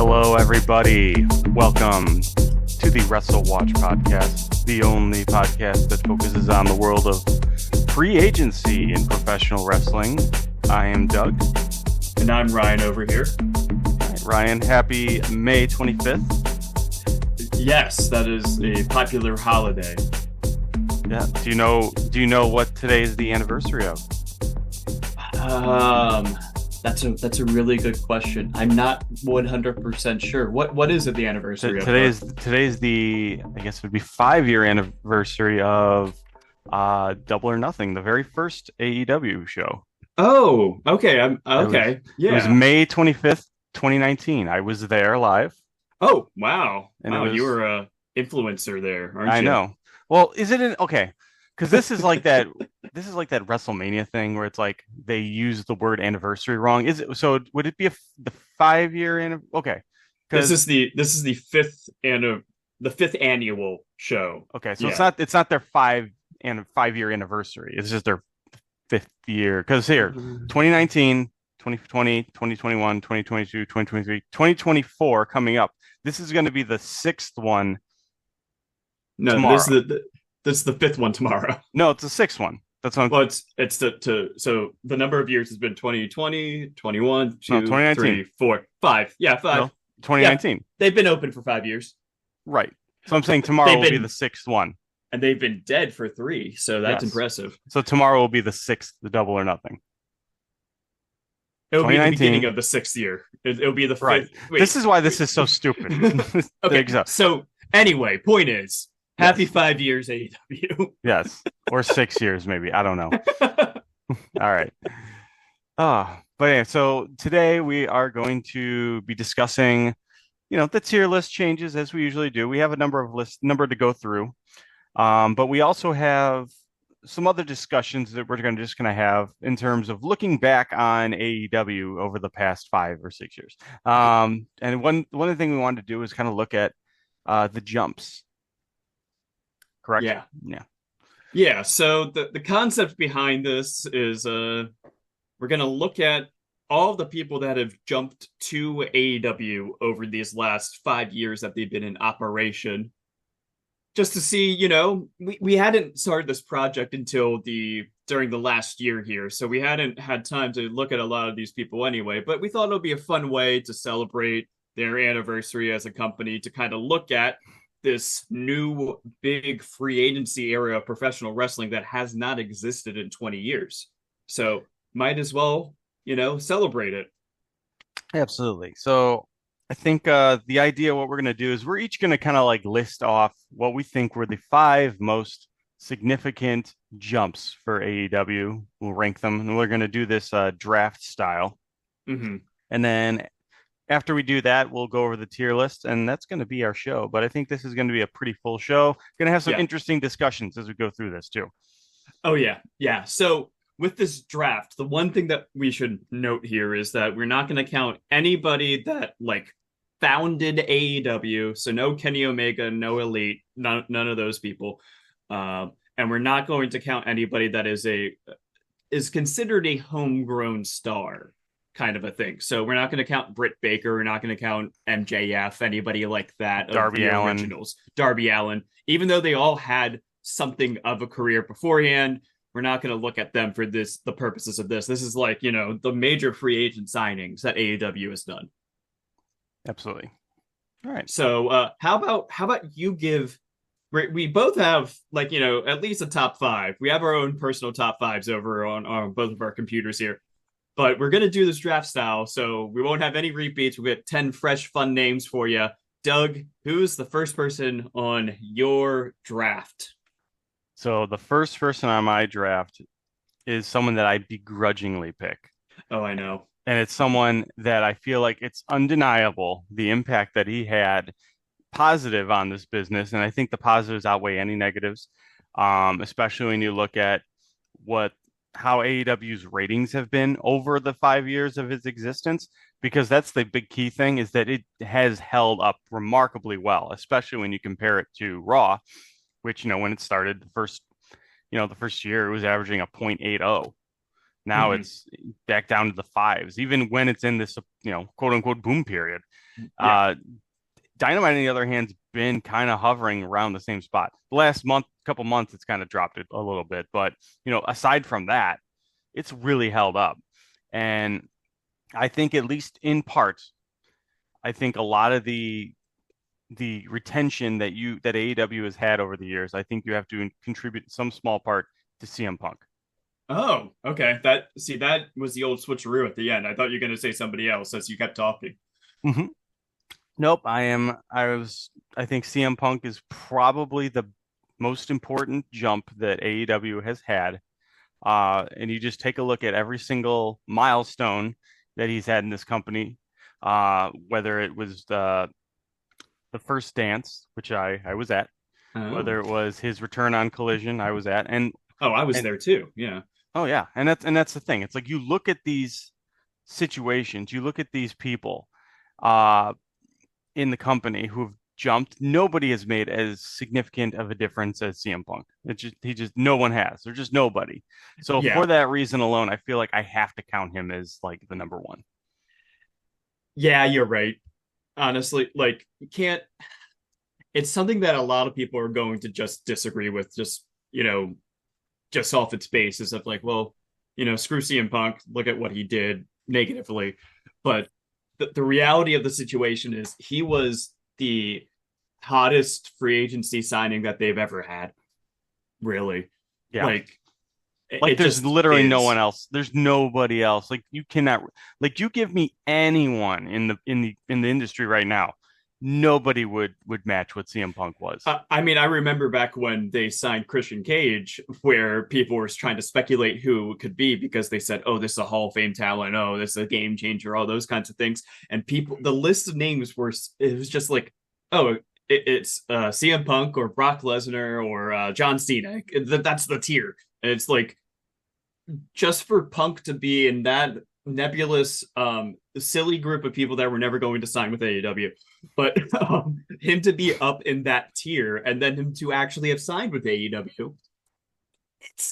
Hello, everybody. Welcome to the WrestleWatch podcast, the only podcast that focuses on the world of free agency in professional wrestling. I am Doug. And I'm Ryan over here. All right, Ryan, happy May 25th. Yes, that is a popular holiday. Yeah. Do you know what today is the anniversary of? That's a really good question. I'm not 100% sure. What is it the anniversary of? Today's the, I guess it would be 5-year anniversary of Double or Nothing, the very first AEW show. Oh, okay. Okay. It was May 25th, 2019. I was there live. Oh, wow. And you were a influencer there, aren't you? I know. Well, is it okay? Because this is like that. This is like that WrestleMania thing where it's like they use the word anniversary wrong. Is it so? Would it be the 5-year anniversary? Okay, this is the fifth annual show. Okay, so it's not their 5-year anniversary. It's just their 5th year. Because here, 2019, 2020, 2021, 2022, 2023, 2024 coming up. This is going to be the 6th one. No, tomorrow. This is the 5th one tomorrow. No, it's the 6th one. That's what well, so the number of years has been 2020, 21, 2, 3, 4, 5. Yeah, 5. No, 2019. Yeah, they've been open for 5 years. Right. So I'm saying tomorrow will be the 6th one. And they've been dead for 3, so that's impressive. So tomorrow will be the 6th, the Double or Nothing. It'll be the beginning of the 6th year. It'll be the 5th. Right. This is why this is so stupid. Okay, so anyway, point is, happy 5 years, AEW. Yes. Or 6 years, maybe. I don't know. All right. But yeah, so today we are going to be discussing, the tier list changes as we usually do. We have a number to go through. But we also have some other discussions that we're going to have in terms of looking back on AEW over the past 5 or 6 years. And one of the things we wanted to do is kind of look at the jumps. Correct? Yeah. So the concept behind this is we're going to look at all of the people that have jumped to AEW over these last 5 years that they've been in operation. Just to see, we hadn't started this project until during the last year here. So we hadn't had time to look at a lot of these people anyway, but we thought it would be a fun way to celebrate their anniversary as a company, to kind of look at this new big free agency era of professional wrestling that has not existed in 20 years. So might as well, celebrate it. Absolutely. So I think the idea, what we're going to do is we're each going to kind of like list off what we think were the 5 most significant jumps for AEW. We'll rank them, and we're going to do this draft style. Mm-hmm. And then after we do that, we'll go over the tier list, and that's going to be our show. But I think this is going to be a pretty full show. Going to have some interesting discussions as we go through this too. Oh, yeah. Yeah. So with this draft, the one thing that we should note here is that we're not going to count anybody that founded AEW. So no Kenny Omega, no Elite, none of those people. And we're not going to count anybody that is considered a homegrown star kind of a thing. So we're not going to count Britt Baker. We're not going to count MJF, anybody like that. Darby Allin. Originals. Darby Allin. Even though they all had something of a career beforehand, we're not going to look at them for the purposes of this. This is the major free agent signings that AEW has done. Absolutely. All right. So how about you give, we both have at least a top 5. We have our own personal top 5s over on both of our computers here, but we're going to do this draft style. So we won't have any repeats. We'll get 10 fresh, fun names for you. Doug, who's the first person on your draft? So the first person on my draft is someone that I begrudgingly pick. Oh, I know. And it's someone that I feel like it's undeniable the impact that he had positive on this business. And I think the positives outweigh any negatives, especially when you look at how AEW's ratings have been over the 5 years of its existence, because that's the big key thing, is that it has held up remarkably well, especially when you compare it to Raw, which, when it started the first year, it was averaging a 0.80. Now Hmm. it's back down to the fives, even when it's in this, quote unquote boom period. Yeah. Uh, Dynamite, on the other hand, has been kind of hovering around the same spot. The last couple months, it's kind of dropped it a little bit, but aside from that, it's really held up. And I think, at least in part, I think a lot of the retention that AEW has had over the years, I think you have to contribute some small part to CM Punk. Oh, okay. That was the old switcheroo at the end. I thought you were gonna say somebody else as you kept talking. Mm-hmm. Nope, I think CM Punk is probably the most important jump that AEW has had. And you just take a look at every single milestone that he's had in this company, whether it was the first dance, which I was at, Oh. whether it was his return on Collision, I was at, Oh, I was and there too. Yeah. oh yeah, and that's the thing. It's like you look at these situations, you look at these people, uh, in the company who've jumped. Nobody has made as significant of a difference as CM Punk. No one has. There's just nobody. So for Yeah. that reason alone, I feel like I have to count him as like the number one. Yeah, you're right. Honestly, like you can't it's something that a lot of people are going to just disagree with, just off its basis of like, well, screw CM Punk, look at what he did negatively. But the reality of the situation is he was the hottest free agency signing that they've ever had, really. Yeah. Like Like it there's just literally no one is. else. There's nobody else. Like you cannot like you give me anyone in the industry right now. Nobody would match what CM Punk was. I mean, I remember back when they signed Christian Cage, where people were trying to speculate who it could be because they said, "Oh, this is a Hall of Fame talent. Oh, this is a game changer." All those kinds of things, and the list of names were, it was just like, "Oh, it's CM Punk or Brock Lesnar or John Cena." That's the tier, and it's like just for Punk to be in that nebulous, silly group of people that were never going to sign with AEW, but him to be up in that tier and then him to actually have signed with AEW,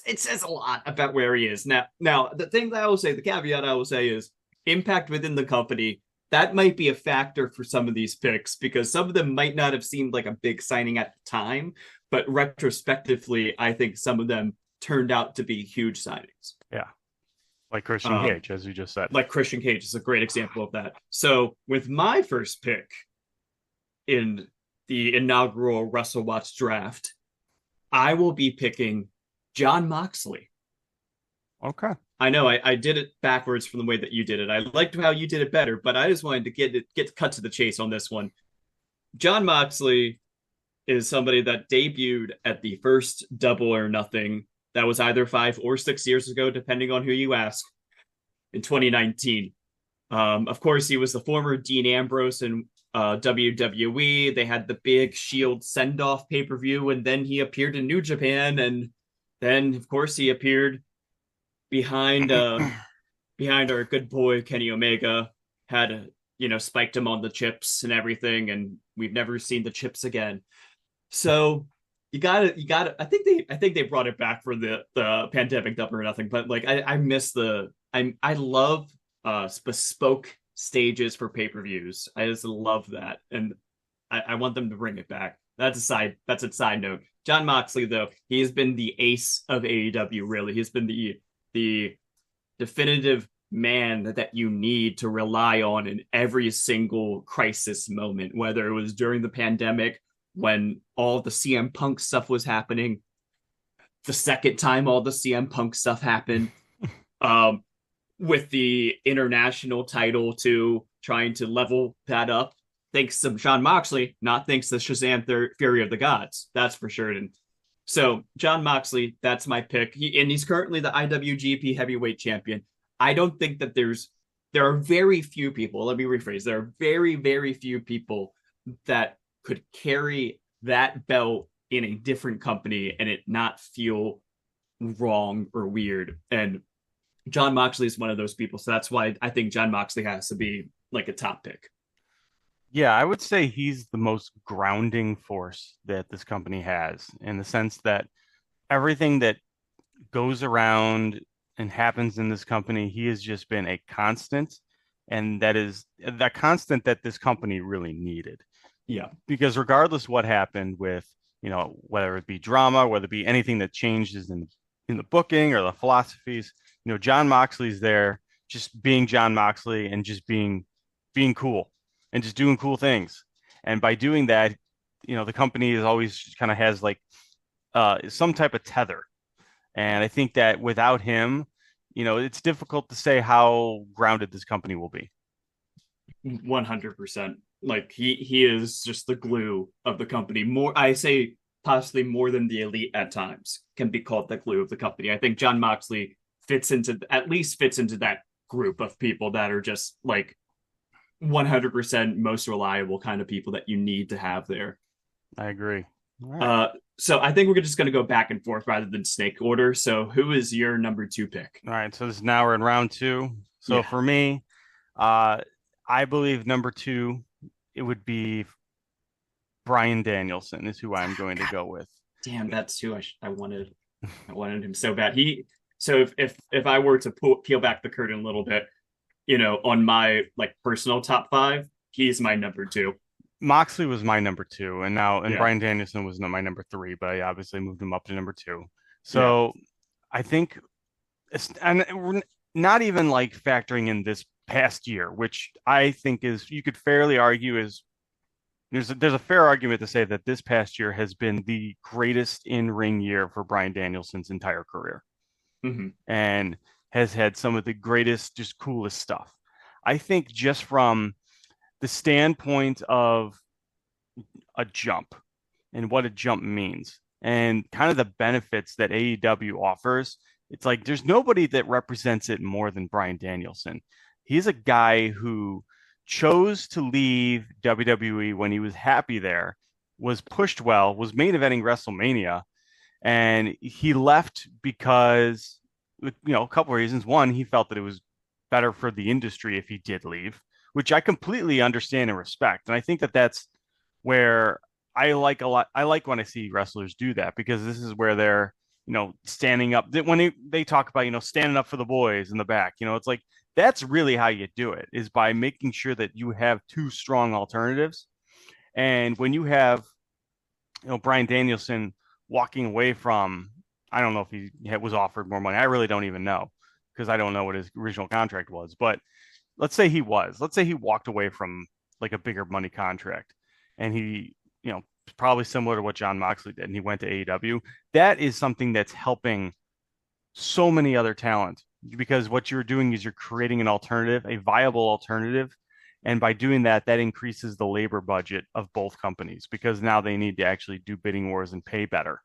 it says a lot about where he is now. Now, the thing that I will say, the caveat I will say is impact within the company. That might be a factor for some of these picks because some of them might not have seemed like a big signing at the time, but retrospectively, I think some of them turned out to be huge signings. Yeah. Like Christian Um, Cage, as you just said. like Christian Cage is a great example of that. So with my first pick in the inaugural WrestleWatch draft, I will be picking Jon Moxley. Okay. I know I did it backwards from the way that you did it. I liked how you did it better, but I just wanted to get cut to the chase on this one. Jon Moxley is somebody that debuted at the first Double or Nothing that was either 5 or 6 years ago, depending on who you ask, in 2019. Of course, he was the former Dean Ambrose in WWE. They had the big Shield send off pay per view, and then he appeared in New Japan, and then of course he appeared behind behind our good boy Kenny Omega. Had spiked him on the chips and everything, and we've never seen the chips again. So you gotta. I think they brought it back for the pandemic double or nothing. But like I miss I love bespoke stages for pay-per-views. I just love that, and I want them to bring it back. That's a side note. Jon Moxley, though, he has been the ace of AEW. Really, he's been the definitive man that you need to rely on in every single crisis moment, whether it was during the pandemic when all the CM Punk stuff was happening, the second time all the CM Punk stuff happened, um, with the international title to trying to level that up. Thanks to Jon Moxley, not thanks to Shazam Fury of the Gods. That's for sure. And so Jon Moxley, that's my pick. And he's currently the IWGP Heavyweight Champion. I don't think that there are very few people. Let me rephrase. There are very very few people that could carry that belt in a different company and it not feel wrong or weird. And Jon Moxley is one of those people. So that's why I think Jon Moxley has to be like a top pick. Yeah, I would say he's the most grounding force that this company has, in the sense that everything that goes around and happens in this company, he has just been a constant, and that is that constant that this company really needed. Yeah. Because regardless what happened with, whether it be drama, whether it be anything that changes in the booking or the philosophies, John Moxley's there just being John Moxley and just being cool and just doing cool things. And by doing that, the company is always kind of has like some type of tether. And I think that without him, it's difficult to say how grounded this company will be. 100%. Like he is just the glue of the company. More, I say possibly more than the elite at times can be called the glue of the company. I think John Moxley at least fits into that group of people that are just like 100% most reliable kind of people that you need to have there. I agree. All right. So I think we're just going to go back and forth rather than snake order. So who is your number 2 pick? All right. So now we're in round 2. So Yeah. for me, I believe number 2, it would be Bryan Danielson is who I'm going to go with. Damn, that's who I wanted. I wanted him so bad. So if I were to peel back the curtain a little bit, on my like personal top 5, he's my number 2. Moxley was my number 2, and Yeah. Bryan Danielson was my number 3, but I obviously moved him up to number 2. Yeah. So I think, and we're not even like factoring in this past year, which I think is you could fairly argue is there's a fair argument to say that this past year has been the greatest in-ring year for Bryan Danielson's entire career, and has had some of the greatest, just coolest stuff. I think just from the standpoint of a jump and what a jump means and kind of the benefits that AEW offers, it's like there's nobody that represents it more than Bryan Danielson. He's a guy who chose to leave WWE when he was happy there, was pushed well, was main eventing WrestleMania, and he left because, a couple of reasons. One, he felt that it was better for the industry if he did leave, which I completely understand and respect. And I think that that's where I like a lot. I like when I see wrestlers do that because this is where they're, standing up. When they talk about, standing up for the boys in the back, it's like that's really how you do it is by making sure that you have 2 strong alternatives. And when you have, Bryan Danielson walking away from, I don't know if he was offered more money. I really don't even know because I don't know what his original contract was. But let's say he walked away from like a bigger money contract and he, probably similar to what John Moxley did and he went to AEW. That is something that's helping so many other talent because what you're doing is you're creating an alternative, a viable alternative. And by doing that, that increases the labor budget of both companies because now they need to actually do bidding wars and pay better.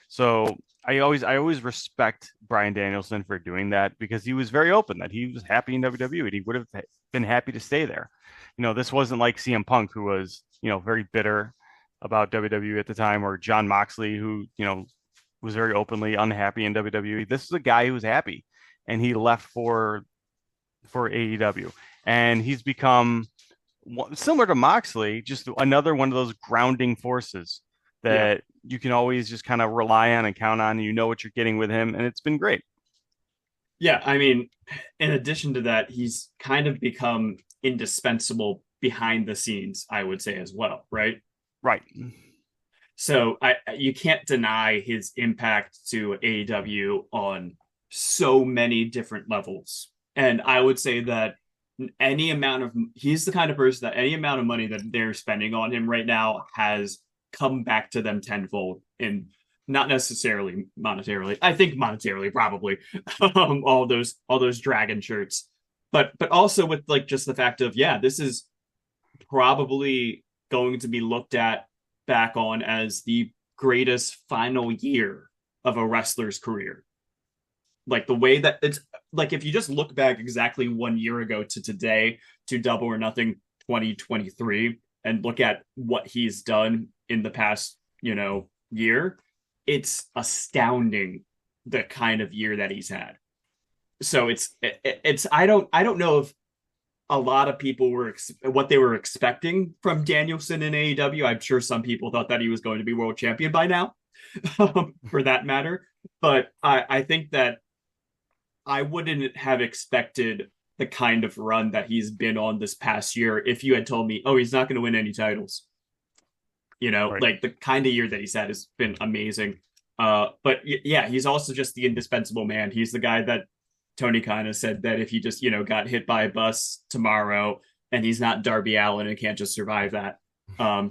So I always respect Bryan Danielson for doing that because he was very open that he was happy in WWE and he would have been happy to stay there. This wasn't like CM Punk who was, very bitter about WWE at the time, or John Moxley who, was very openly unhappy in WWE. This is a guy who was happy and he left for AEW. And he's become similar to Moxley, just another one of those grounding forces that you can always just kind of rely on and count on. And you know what you're getting with him, and it's been great. Yeah, I mean, in addition to that, he's kind of become indispensable behind the scenes, I would say as well, right? Right. So you can't deny his impact to AEW on so many different levels. And I would say that he's the kind of person that any amount of money that they're spending on him right now has come back to them tenfold, and not necessarily monetarily. I think monetarily probably all those dragon shirts, but also with like just the fact of this is probably going to be looked at back on as the greatest final year of a wrestler's career. Like the way that it's like if you just look back exactly 1 year ago to today to Double or Nothing 2023 and look at what he's done in the past, year, it's astounding the kind of year that he's had. So it's I don't know if a lot of people were what they were expecting from Danielson in AEW. I'm sure some people thought that he was going to be world champion by now, for that matter. But I think that I wouldn't have expected the kind of run that he's been on this past year if you had told me, oh, he's not going to win any titles. Right. Like the kind of year that he's had has been amazing. But yeah, he's also just the indispensable man. He's the guy that Tony kind of said that if he just, got hit by a bus tomorrow and he's not Darby Allin and can't just survive that,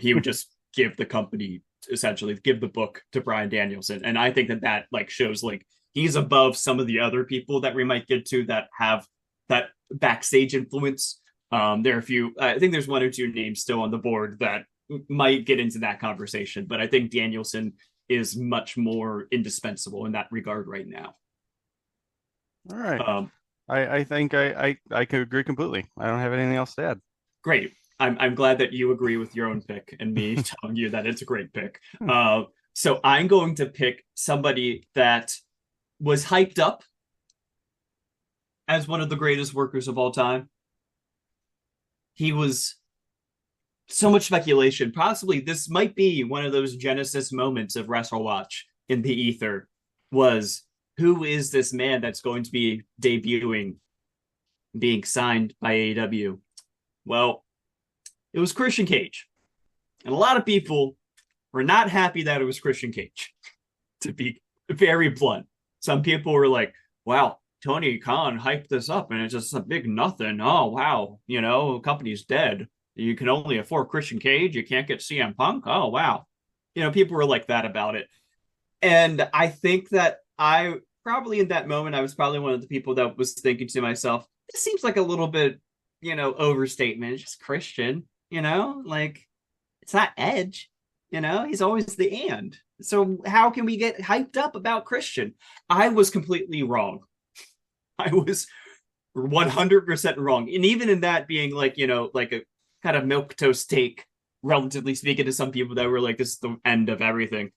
he would just give the company, essentially give the book to Bryan Danielson. And I think that like shows like he's above some of the other people that we might get to that have that backstage influence. There are a few, I think there's one or two names still on the board that might get into that conversation, but I think Danielson is much more indispensable in that regard right now. All right. Um, I think I could agree completely. I don't have anything else to add. Great. I'm glad that you agree with your own pick and me telling you that it's a great pick. Hmm. So I'm going to pick somebody that was hyped up as one of the greatest workers of all time. He was so much speculation. Possibly this might be one of those genesis moments of WrestleWatch in the ether. Was who is this man that's going to be debuting, being signed by AEW? Well, it was Christian Cage, and a lot of people were not happy that it was Christian Cage. To be very blunt, some people were like, "Wow, Tony Khan hyped this up, and it's just a big nothing. Oh wow, the company's dead." You can only afford Christian Cage. You can't get CM Punk. Oh, wow. People were like that about it. And I think that I probably in that moment, I was probably one of the people that was thinking to myself, this seems like a little bit, overstatement. It's just Christian, like it's not Edge, he's always the and. So how can we get hyped up about Christian? I was completely wrong. I was 100% wrong. And even in that being like, like a kind of milquetoast take, relatively speaking, to some people that were like, this is the end of everything.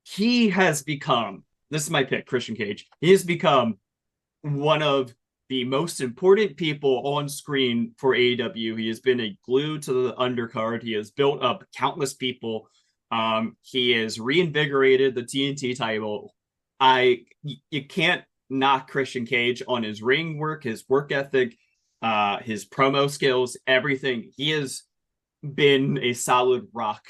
He has become, this is my pick, Christian Cage. He has become one of the most important people on screen for AEW. He has been a glue to the undercard. He has built up countless people. He has reinvigorated the TNT title. You can't knock Christian Cage on his ring work, his work ethic, his promo skills, everything. He has been a solid rock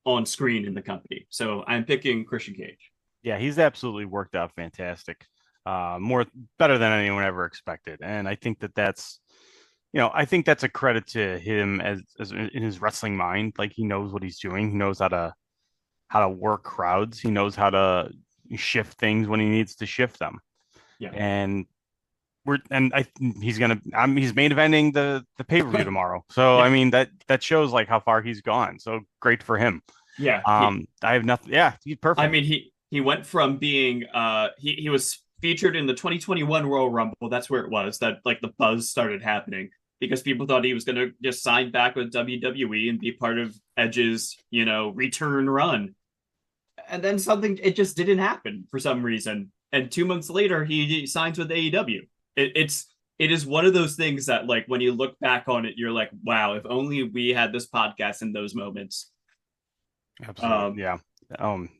on screen in the company. So I'm picking Christian Cage. Yeah, he's absolutely worked out fantastic. More better than anyone ever expected. And I think I think that's a credit to him as in his wrestling mind. Like he knows what he's doing. He knows how to work crowds. He knows how to shift things when he needs to shift them. Yeah. And he's main eventing the pay-per-view tomorrow. So Yeah. I mean that shows like how far he's gone. So great for him. Yeah. I have nothing. Yeah, he's I perfect. mean, he went from being he was featured in the 2021 Royal Rumble. That's where it was that like the buzz started happening because people thought he was going to just sign back with WWE and be part of Edge's, return run. And then something it just didn't happen for some reason. And 2 months later, he signs with AEW. It is one of those things that like when you look back on it, you're like, wow, if only we had this podcast in those moments. Absolutely. Yeah.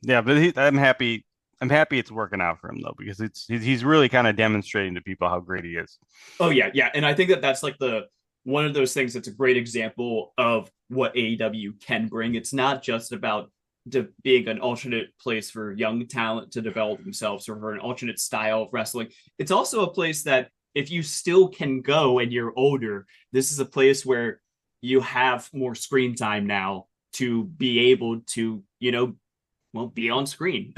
Yeah, but I'm happy. I'm happy it's working out for him though, because he's really kind of demonstrating to people how great he is. Oh yeah, and I think that that's like the one of those things that's a great example of what AEW can bring. It's not just about being an alternate place for young talent to develop themselves or for an alternate style of wrestling. It's also a place that if you still can go and you're older, this is a place where you have more screen time now to be able to, be on screen.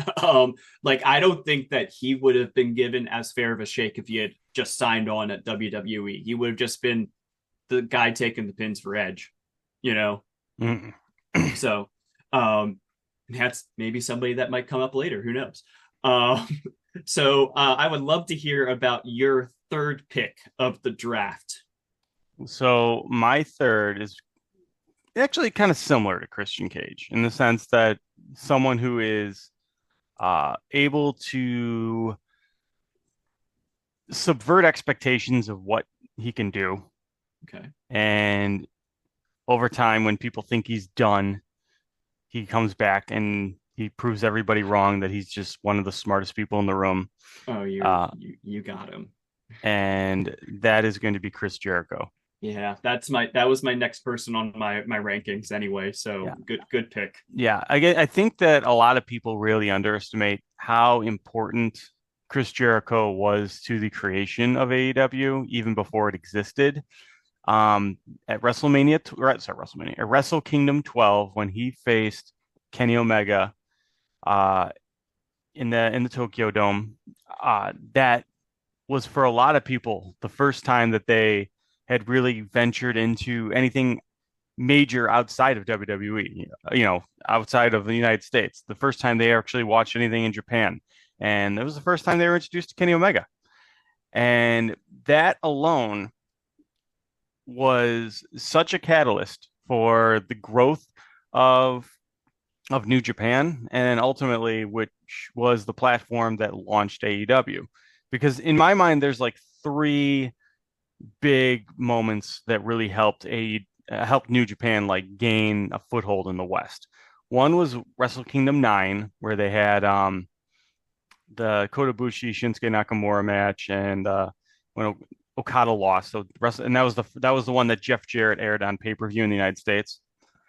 Like I don't think that he would have been given as fair of a shake if he had just signed on at WWE. He would have just been the guy taking the pins for Edge, you know. Mm. So that's maybe somebody that might come up later. Who knows? Um, so I would love to hear about your third pick of the draft. So my third is actually kind of similar to Christian Cage in the sense that someone who is able to subvert expectations of what he can do. Okay. And over time, when people think he's done, he comes back and He proves everybody wrong that he's just one of the smartest people in the room. Oh, Uh, you got him. and that is going to be Chris Jericho. Yeah, that was my next person on my rankings anyway. Yeah. So good pick. Yeah. I think that a lot of people really underestimate how important Chris Jericho was to the creation of AEW even before it existed. At WrestleMania, at Wrestle Kingdom 12, when he faced Kenny Omega, uh, in the Tokyo Dome, that was for a lot of people the first time that they had really ventured into anything major outside of WWE, outside of the United States. The first time they actually watched anything in Japan. And it was the first time they were introduced to Kenny Omega. And that alone was such a catalyst for the growth of New Japan, and ultimately, which was the platform that launched AEW. Because in my mind, there's like three big moments that really helped New Japan like gain a foothold in the West. One was Wrestle Kingdom 9, where they had the Kota Ibushi Shinsuke Nakamura match, and when Okada lost. So and that was the one that Jeff Jarrett aired on pay-per-view in the United States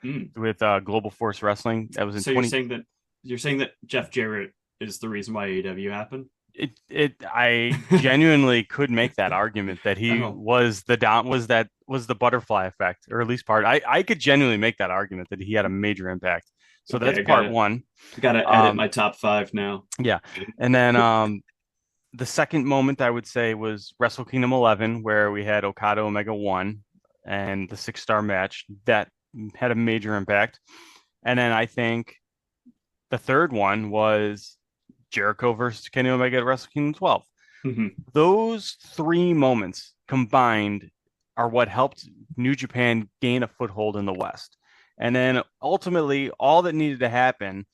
Mm. with Global Force Wrestling. That was in So 20. you're saying that Jeff Jarrett is the reason why AEW happened? I genuinely could make that argument that he Oh, was the butterfly effect, or at least part. I could genuinely make that argument that he had a major impact. So okay. that's part one. Gotta edit Um, my top five now. yeah, and then the second moment I would say was Wrestle Kingdom 11, where we had Okada Omega 1 and the 6-star match that had a major impact. And then I think the third one was Jericho versus Kenny Omega at Wrestle Kingdom 12. Mhm. Those three moments combined are what helped New Japan gain a foothold in the West. And then ultimately, all that needed to happen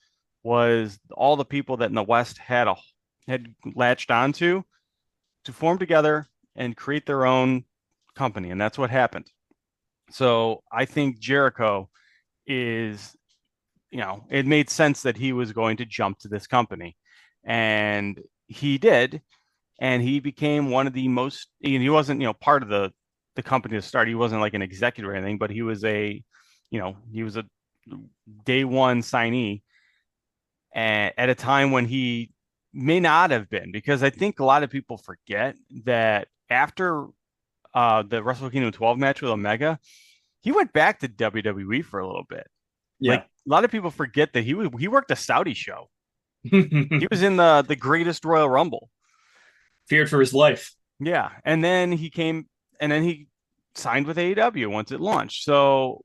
was all the people that in the West had latched onto to form together and create their own company, and that's what happened. So I think Jericho is, it made sense that he was going to jump to this company, and he did, and he became one of the most. He wasn't, part of the company to start. He wasn't like an executive or anything, but he was a day one signee, and at a time when he may not have been, because I think a lot of people forget that after the Wrestle Kingdom 12 match with Omega, he went back to WWE for a little bit. Like Yeah. a lot of people forget that he worked a Saudi show. He was in the Greatest Royal Rumble. Feared for his life. Yeah, and then he signed with AEW once it launched. So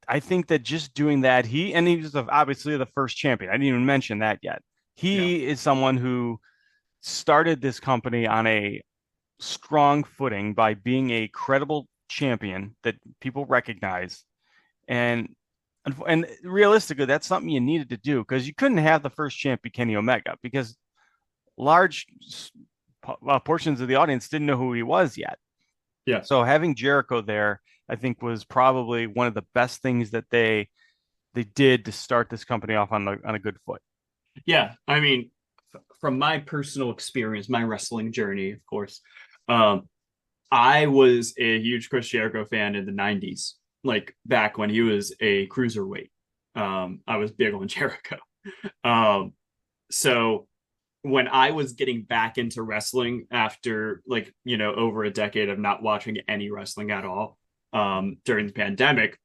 I think that just doing that, he was obviously the first champion. I didn't even mention that yet. Yeah. He is someone who started this company on a strong footing by being a credible champion that people recognize. And realistically, that's something you needed to do because you couldn't have the first champ be Kenny Omega because large portions of the audience didn't know who he was yet. Yeah. So having Jericho there, I think, was probably one of the best things that they did to start this company off on a good foot. Yeah. I mean, from my personal experience, my wrestling journey, of course, um, I was a huge Chris Jericho fan in the 90s, like back when he was a cruiserweight. I was big on Jericho. Um, so when I was getting back into wrestling after over a decade of not watching any wrestling at all, during the pandemic,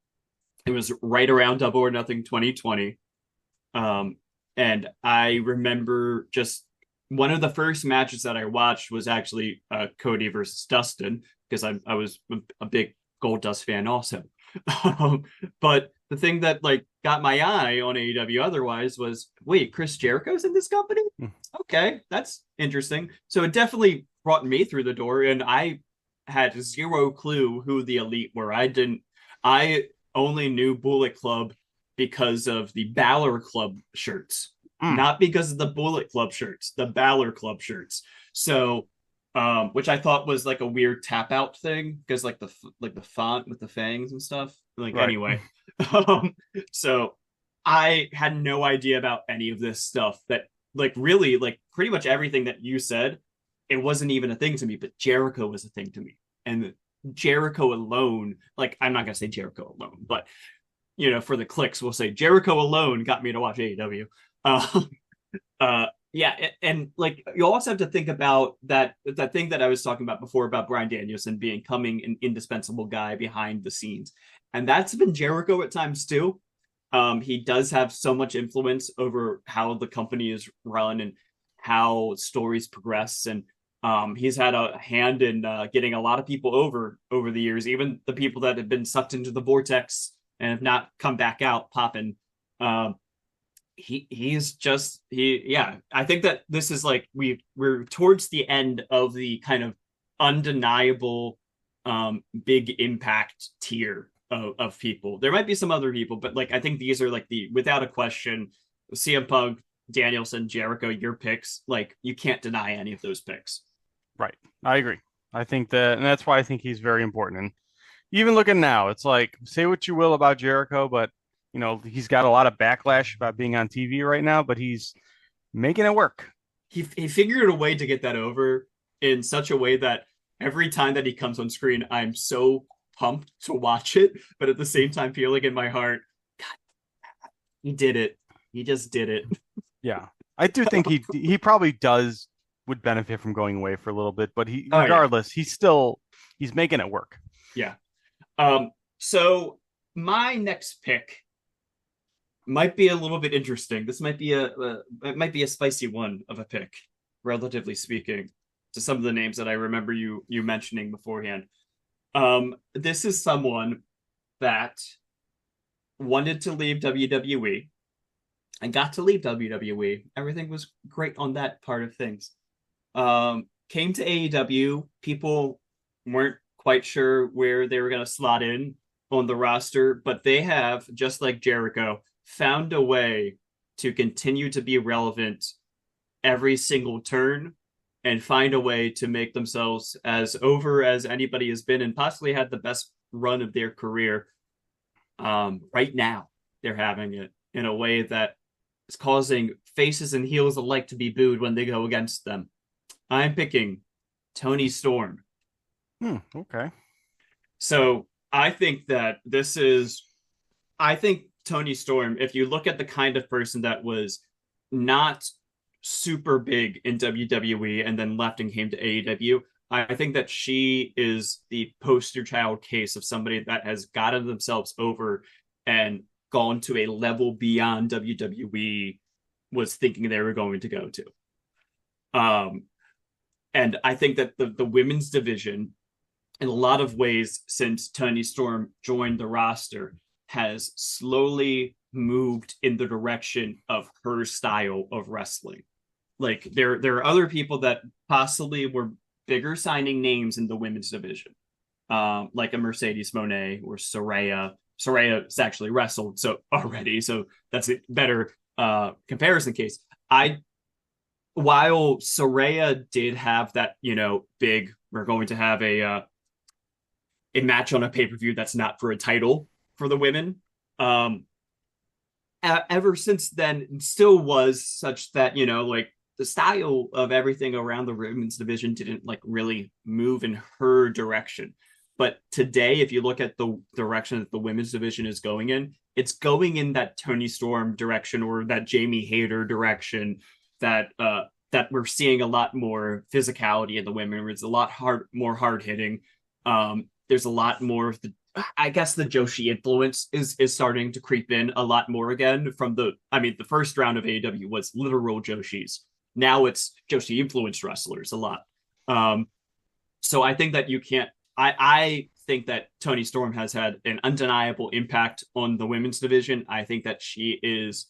it was right around Double or Nothing 2020. Um, and I remember just one of the first matches that I watched was actually Cody versus Dustin because I was a big Gold-Dust fan also. Um, but the thing that got my eye on AEW otherwise was, wait, Chris Jericho's in this company? Okay, that's interesting. So it definitely brought me through the door, and I had zero clue who the Elite were. I only knew Bullet Club because of the Balor Club shirts, Mm. not because of the Bullet Club shirts, the Balor Club shirts. So, which I thought was like a weird tap out thing because like the font with the fangs and stuff. Like Right. anyway, um, so I had no idea about any of this stuff that like really like pretty much everything that you said, it wasn't even a thing to me, but Jericho was a thing to me. And Jericho alone, like I'm not gonna say Jericho alone, but for the clicks, we'll say Jericho alone got me to watch AEW. Yeah, and like you also have to think about that thing that I was talking about before about Bryan Danielson becoming an indispensable guy behind the scenes, and that's been Jericho at times too. He does have so much influence over how the company is run and how stories progress, and he's had a hand in getting a lot of people over the years, even the people that have been sucked into the vortex and have not come back out popping. Um, yeah, I think that this is like we're towards the end of the kind of undeniable big impact tier of people. There might be some other people, but like I think these are like the without a question CM Punk, Danielson, Jericho, your picks. Like you can't deny any of those picks. Right. I agree. I think that, and that's why I think he's very important. And even looking now, it's like say what you will about Jericho, but he's got a lot of backlash about being on TV right now, but he's making it work. He figured a way to get that over in such a way that every time that he comes on screen, I'm so pumped to watch it, but at the same time feeling in my heart, God, he did it. He just did it. Yeah. I do think he probably would benefit from going away for a little bit, but he Oh yeah. regardless, he's making it work. Yeah. So my next pick might be a little bit interesting. This might be it might be a spicy one of a pick, relatively speaking, to some of the names that I remember you mentioning beforehand. This is someone that wanted to leave WWE and got to leave WWE. Everything was great on that part of things. Came to AEW. People weren't quite sure where they were going to slot in on the roster, but they have, just like Jericho, found a way to continue to be relevant every single turn and find a way to make themselves as over as anybody has been and possibly had the best run of their career. Right now, they're having it in a way that is causing faces and heels alike to be booed when they go against them. I'm picking Toni Storm. Okay. So I think that I think Toni Storm, if you look at the kind of person that was not super big in WWE and then left and came to AEW, I think that she is the poster child case of somebody that has gotten themselves over and gone to a level beyond WWE was thinking they were going to go to. And I think that the women's division, in a lot of ways, since Toni Storm joined the roster, has slowly moved in the direction of her style of wrestling. Like there are other people that possibly were bigger signing names in the women's division, like a Mercedes Moné or Saraya. Saraya's actually wrestled so already, so that's a better comparison case. While Saraya did have that, big, we're going to have a match on a pay-per-view that's not for a title for the women. Ever since then, it still was such that, like the style of everything around the women's division didn't like really move in her direction. But today, if you look at the direction that the women's division is going in, it's going in that Toni Storm direction or that Jamie Hayter direction that we're seeing a lot more physicality in the women. It's a lot more hard hitting. There's a lot more of the, I guess the Joshi influence is starting to creep in a lot more again from the first round of AEW was literal Joshis. Now it's Joshi influenced wrestlers a lot. So I think that you can't, I think that Toni Storm has had an undeniable impact on the women's division. I think that she is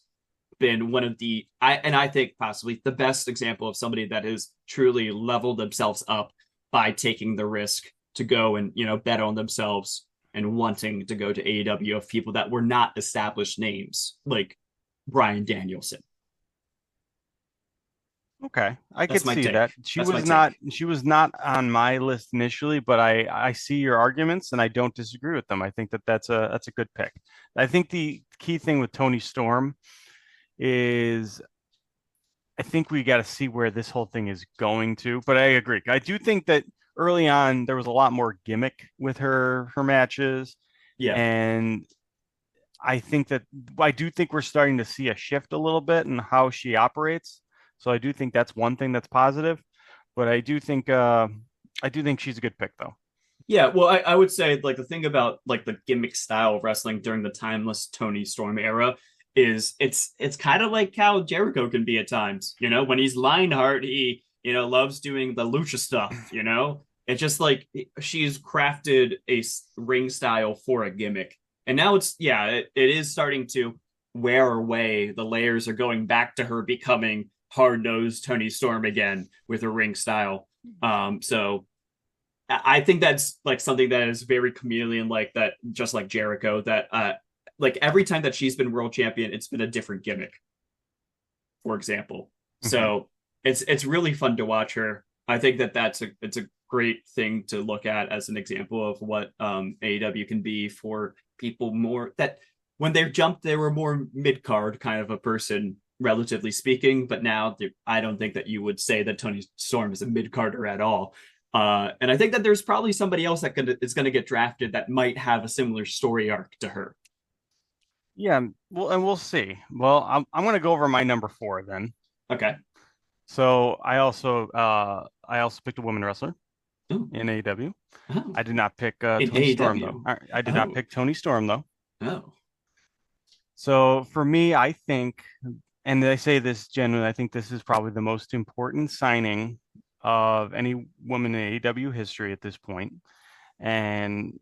been one of I think possibly the best example of somebody that has truly leveled themselves up by taking the risk to go and bet on themselves and wanting to go to AEW of people that were not established names like Bryan Danielson. Okay, I That's could my see that. take. She That's my was not take. she was not on my list initially, but I see your arguments and I don't disagree with them. I think that that's a good pick. I think the key thing with Tony Storm is I think we got to see where this whole thing is going to, but I agree. I do think that early on there was a lot more gimmick with her matches, Yeah. and I do think we're starting to see a shift a little bit in how she operates. So I do think that's one thing that's positive, but I do think she's a good pick though. Yeah, well, I would say like the thing about like the gimmick style of wrestling during the timeless Tony Storm era is it's kind of like how Jericho can be at times. When he's Lionheart, he loves doing the lucha stuff. It's just like she's crafted a ring style for a gimmick, and now it is starting to wear away. The layers are going back to her becoming hard nosed Tony Storm again with her ring style. So I think that's like something that is very chameleon like that, just like Jericho, that like every time that she's been world champion, it's been a different gimmick, for example. Hmm. So it's really fun to watch her. I think that it's a great thing to look at as an example of what AEW can be for people more that when they jumped, they were more mid card kind of a person, relatively speaking. But now I don't think that you would say that Tony Storm is a mid carder at all. And I think that there's probably somebody else is going to get drafted that might have a similar story arc to her. Yeah, well, and we'll see. Well, I'm going to go over my number four then. Okay. So I also picked a woman wrestler Oh, in AEW. oh. I did not pick In Tony Storm though. AEW. I did not Oh, pick Tony Storm though. oh. So for me, I think, and I say this genuinely, I think this is probably the most important signing of any woman in AEW history at this point. And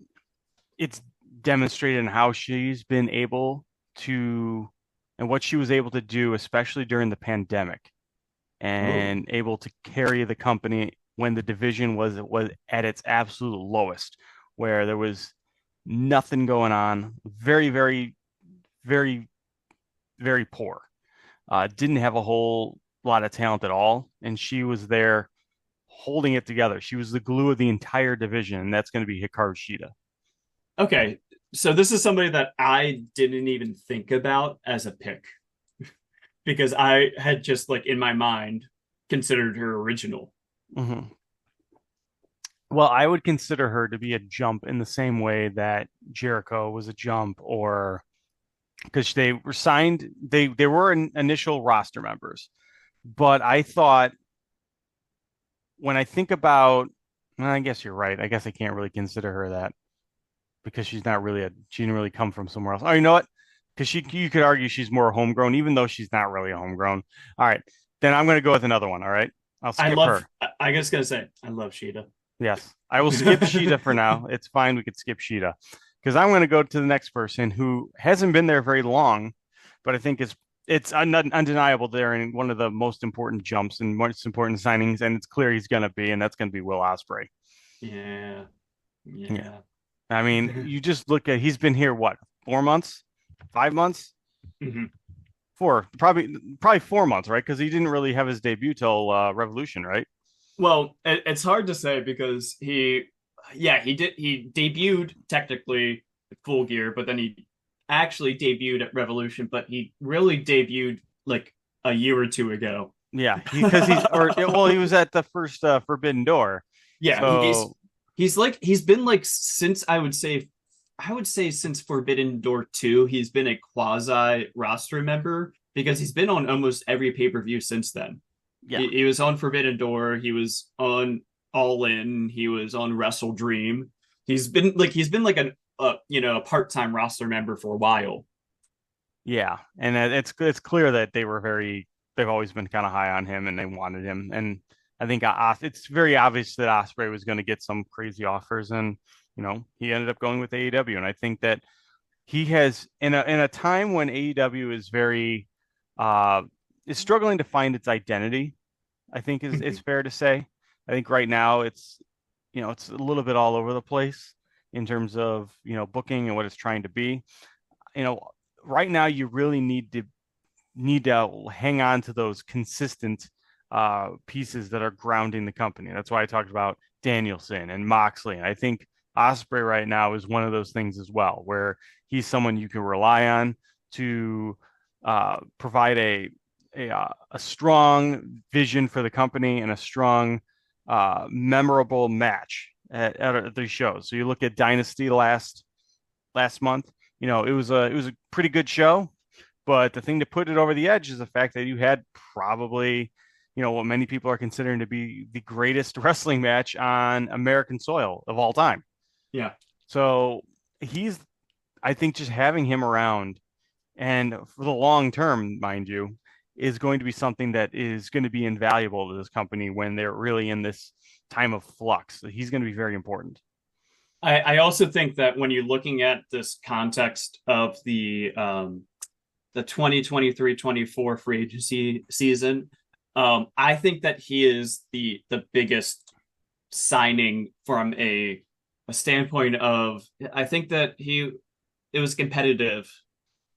it's demonstrated in how she's been able to, and what she was able to do, especially during the pandemic, Oh. and able to carry the company when the division was at its absolute lowest, where there was nothing going on, very, very, very, very poor. Didn't have a whole lot of talent at all, and she was there holding it together. She was the glue of the entire division, and that's going to be Hikaru Shida. Okay. So this is somebody that I didn't even think about as a pick because I had just like in my mind considered her original. Mm-hmm. Well, I would consider her to be a jump in the same way that Jericho was a jump, or because they were signed, they were initial roster members, but I thought when I think about, well, I guess you're right. I guess I can't really consider her that because she didn't really come from somewhere else. Oh, you know what? Because you could argue she's more homegrown, even though she's not really a homegrown. All right, then I'm going to go with another one. All right, I'll I skip love. her. I was gonna say I love Sheeta. Yes, I will skip Sheeta for now. It's fine. We could skip Sheeta because I'm going to go to the next person who hasn't been there very long, but I think it's undeniable there and one of the most important jumps and most important signings, and it's clear he's going to be, and that's going to be Will Ospreay. Yeah. Yeah, Yeah. I mean, you just look at he's been here what 4 months, 5 months, Mhm. probably 4 months, right? Because he didn't really have his debut till Revolution, right? Well, it's hard to say because he debuted technically at Full Gear, but then he actually debuted at Revolution, but he really debuted like a year or two ago. Yeah, because he was at the first Forbidden Door, Yeah, so he's been like since I would say since Forbidden Door 2, he's been a quasi roster member because he's been on almost every pay-per-view since then. yeah, He was on Forbidden Door, he was on All In, he was on Wrestle Dream. He's been like a part-time roster member for a while. yeah, and it's clear that they've always been kind of high on him and they wanted him, and I think it's very obvious that Osprey was going to get some crazy offers, and he ended up going with AEW, and I think that he has in a time when AEW uh is struggling to find its identity. I think is fair to say. I think right now it's a little bit all over the place in terms of booking and what it's trying to be. You know, right now you really need to hang on to those consistent pieces that are grounding the company. That's why I talked about Danielson and Moxley. And I think Osprey right now is one of those things as well, where he's someone you can rely on to provide a strong vision for the company and a strong, memorable match at these shows. So you look at Dynasty last month. It was a pretty good show, but the thing to put it over the edge is the fact that you had probably, what many people are considering to be the greatest wrestling match on American soil of all time. Yeah. So I think just having him around and for the long term, mind you, is going to be something that is going to be invaluable to this company when they're really in this time of flux. So he's going to be very important. I also think that when you're looking at this context of the 2023-24 free agency season, I think that he is the biggest signing from a standpoint of, I think that it was competitive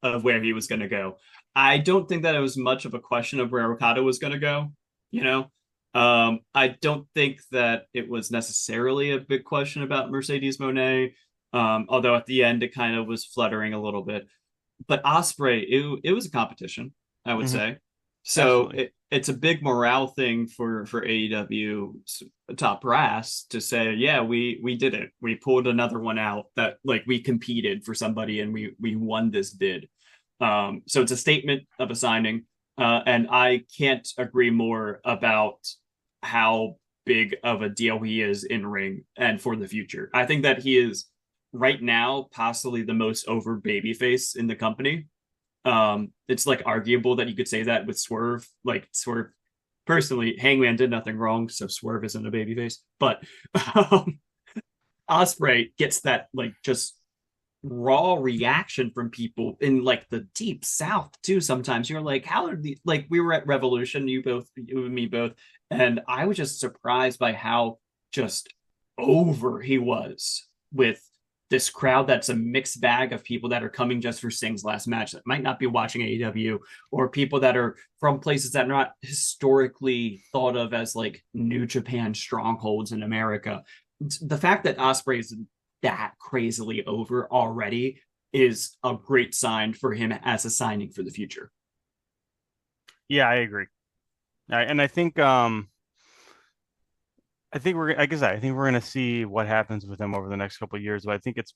of where he was going to go. I don't think that it was much of a question of where Okada was going to go. You know, I don't think that it was necessarily a big question about Mercedes Moné, although at the end it kind of was fluttering a little bit. But Osprey, it was a competition, I would Hmm. say. So Absolutely. it's a big morale thing for AEW top brass to say, yeah, we did it. We pulled another one out that like we competed for somebody and we won this bid. So it's a statement of a signing, and I can't agree more about how big of a deal he is in ring and for the future. I think that he is right now possibly the most over babyface in the company. It's like arguable that you could say that with Swerve. Like Swerve, personally, Hangman did nothing wrong, so Swerve isn't a babyface. But um, Osprey gets that like just raw reaction from people in like the deep south too. Sometimes you're like, how are the like we were at Revolution, you and me both, and I was just surprised by how just over he was with this crowd that's a mixed bag of people that are coming just for Sting's last match that might not be watching AEW, or people that are from places that are not historically thought of as like New Japan strongholds in America. The fact that Osprey is that crazily over already is a great sign for him as a signing for the future. Yeah, I agree. And I think we're, like I said, I think we're going to see what happens with him over the next couple of years. But I think it's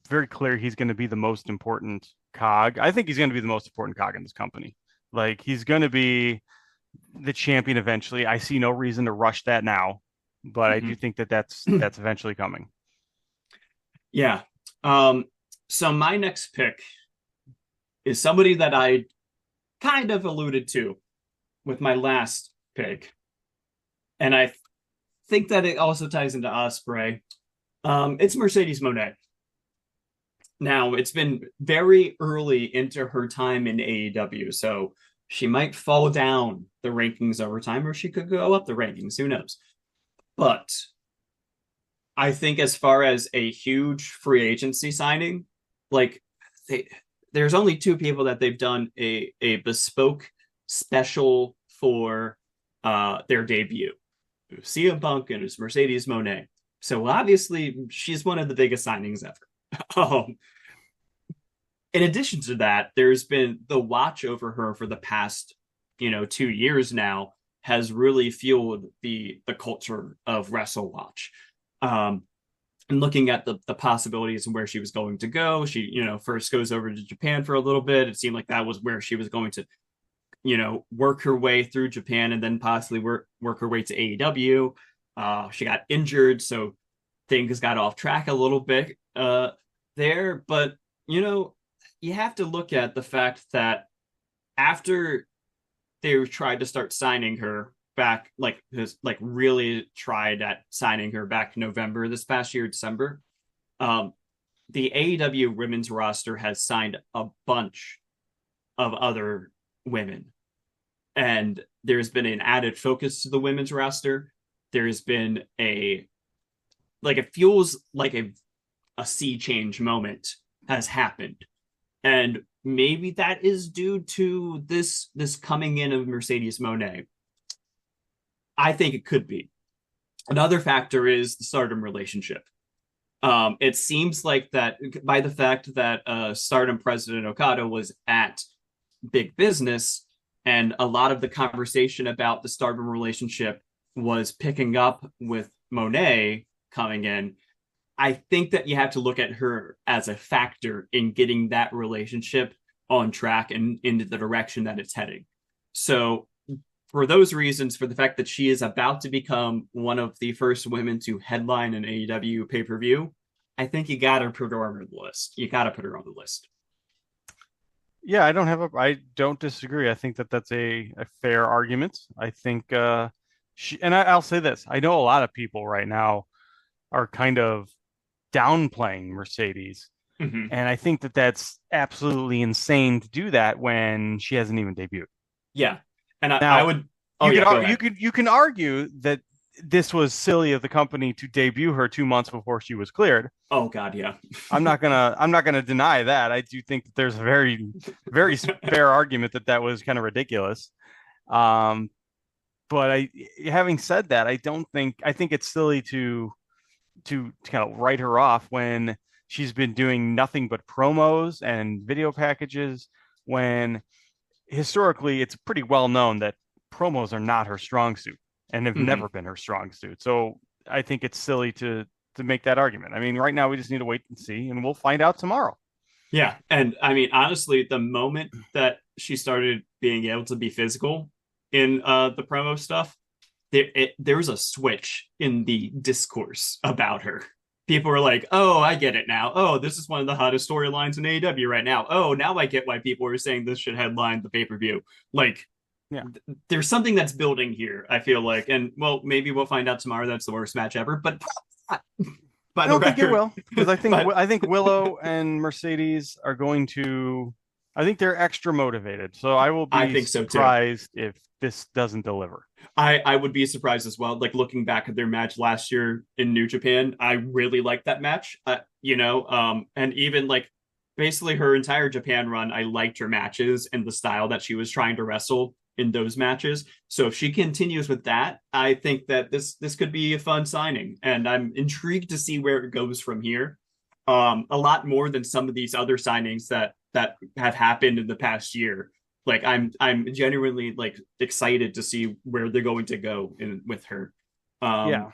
very clear he's going to be the most important cog. I think he's going to be the most important cog in this company. Like he's going to be the champion eventually. I see no reason to rush that now, but I do Mm-hmm. think that that's eventually coming. Yeah. Um, so my next pick is somebody that I kind of alluded to with my last pick, and I think that it also ties into Osprey. It's Mercedes Moné. Now it's been very early into her time in AEW, so she might fall down the rankings over time, or she could go up the rankings. Who knows? But I think as far as a huge free agency signing, like they, there's only two people that they've done a bespoke special for their debut. CM Punk and it's Mercedes Moné. So obviously she's one of the biggest signings ever. Um, in addition to that, there's been the watch over her for the past, 2 years now has really fueled the culture of WrestleWatch. Um, and looking at the possibilities and where she was going to go, she first goes over to Japan for a little bit. It seemed like that was where she was going to work her way through Japan and then possibly work her way to AEW. She got injured, so things got off track a little bit there. But you know, you have to look at the fact that after they tried to start signing her back, like really tried at signing her back in November this past year, December. Um, the AEW women's roster has signed a bunch of other women, and there's been an added focus to the women's roster. There's been it feels like a sea change moment has happened, and maybe that is due to this coming in of Mercedes Moné. I think it could be. Another factor is the Stardom relationship. It seems like that by the fact that Stardom President Okada was at Big Business, and a lot of the conversation about the Stardom relationship was picking up with Monet coming in. I think that you have to look at her as a factor in getting that relationship on track and into the direction that it's heading. So, for those reasons, for the fact that she is about to become one of the first women to headline an AEW pay per view, I think you got to put her on the list. You got to put her on the list. Yeah, I don't disagree. I think that that's a fair argument. I think I'll say this. I know a lot of people right now are kind of downplaying Mercedes, Mm-hmm. and I think that that's absolutely insane to do that when she hasn't even debuted. Yeah, and I Now, would. Oh yeah, go ahead. you can argue that this was silly of the company to debut her 2 months before she was cleared. Oh God, yeah. I'm not gonna deny that. I do think that there's a very fair argument that that was kind of ridiculous. Um, but having said that, I think it's silly to kind of write her off when she's been doing nothing but promos and video packages. When historically, it's pretty well known that promos are not her strong suit and have Mm-hmm. never been her strong suit. So I think it's silly to make that argument. I mean, right now we just need to wait and see, and we'll find out tomorrow. Yeah, and I mean, honestly, the moment that she started being able to be physical in the promo stuff, there was a switch in the discourse about her. People were like, "Oh, I get it now. Oh, this is one of the hottest storylines in AEW right now. Oh, now I get why people are saying this should headline the pay per view." Like, Yeah. there's something that's building here. I feel like, and well, maybe we'll find out tomorrow. That's the worst match ever, but by I the don't think it record, will because but I think Willow and Mercedes are going to. I think they're extra motivated, so I will I be think so too. surprised if this doesn't deliver. I would be surprised as well. Like looking back at their match last year in New Japan, I really liked that match. And even like basically her entire Japan run, I liked her matches and the style that she was trying to wrestle in those matches. So if she continues with that, I think that this could be a fun signing, and I'm intrigued to see where it goes from here. A lot more than some of these other signings that have happened in the past year. Like I'm genuinely like excited to see where they're going to go with her. Yeah.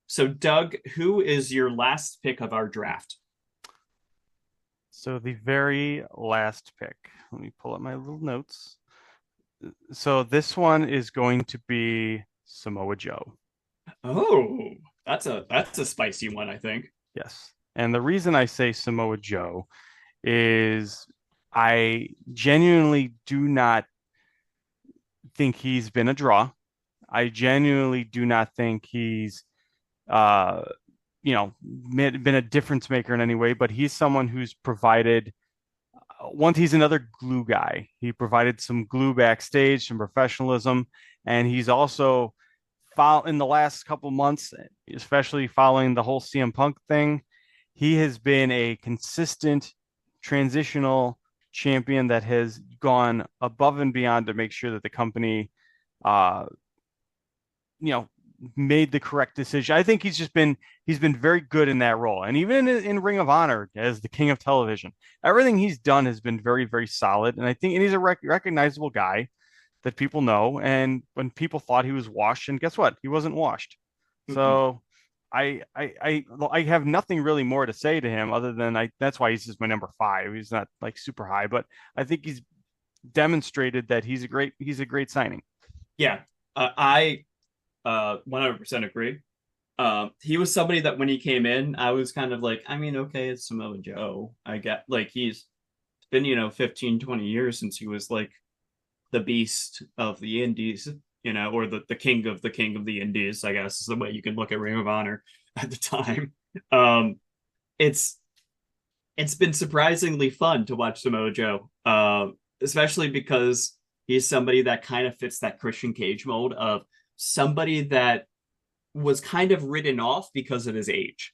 So Doug, who is your last pick of our draft? So the very last pick. Let me pull up my little notes. So this one is going to be Samoa Joe. Oh, that's a spicy one, I think. Yes. And the reason I say Samoa Joe is I genuinely do not think he's been a draw. I genuinely do not think he's uh been a difference maker in any way, but he's someone who's provided once he's another glue guy. He provided some glue backstage, some professionalism, and he's also in the last couple months, especially following the whole CM Punk thing, he has been a consistent transitional champion that has gone above and beyond to make sure that the company, uh, you know, made the correct decision. I think he's been very good in that role, and even in Ring of Honor as the king of television, everything he's done has been very solid. And I think, and he's a recognizable guy that people know. And when people thought he was washed, and guess what? He wasn't washed. Mm-mm. So I have nothing really more to say to him other than that's why he's just my number five. He's not like super high, but I think he's demonstrated that he's a great signing. Yeah, I 100% agree. He was somebody that when he came in, I was kind of like, I mean, okay, it's Samoa Joe. I get like he's been, 15, 20 years since he was like the beast of the indies, or the king of the indies, I guess is the way you can look at Ring of Honor at the time. Um, it's it's been surprisingly fun to watch Samoa Joe, especially because he's somebody that kind of fits that Christian Cage mold of somebody that was kind of written off because of his age.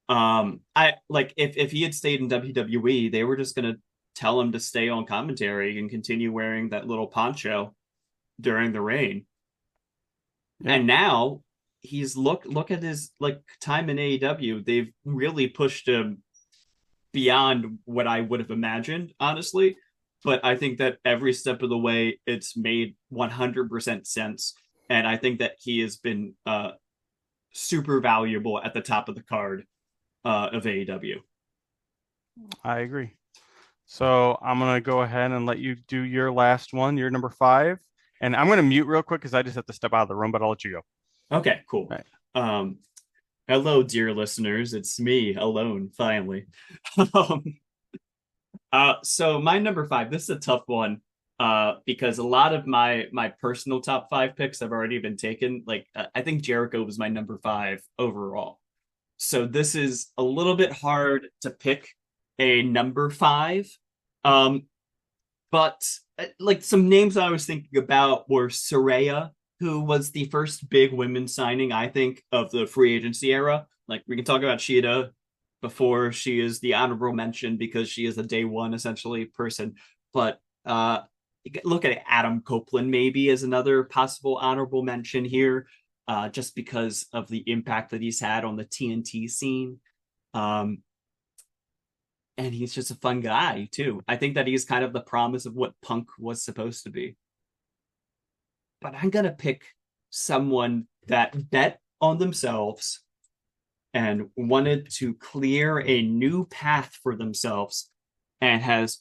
I like if he had stayed in WWE, they were just gonna tell him to stay on commentary and continue wearing that little poncho during the reign. Yeah, And now he's look at his like time in AEW. They've really pushed him beyond what I would have imagined, honestly. But I think that every step of the way, it's made 100% sense. And I think that he has been super valuable at the top of the card of AEW. I agree. So I'm gonna go ahead and let you do your last one, your number five. And I'm gonna mute real quick because I just have to step out of the room, but I'll let you go. Okay, cool. All right. Um, Hello, dear listeners. It's me alone, finally. um, so my number five, this is a tough one because a lot of my personal top five picks have already been taken. Like I think Jericho was my number five overall. So this is a little bit hard to pick a number five. Um, but like some names I was thinking about were Soraya, who was the first big women's signing, I think, of the free agency era. Like we can talk about Sheeta before she is the honorable mention because she is a day one essentially person. But look at Adam Copeland maybe as another possible honorable mention here, just because of the impact that he's had on the TNT scene. Um, and he's just a fun guy too. I think that he's kind of the promise of what Punk was supposed to be. But I'm gonna pick someone that bet on themselves and wanted to clear a new path for themselves and has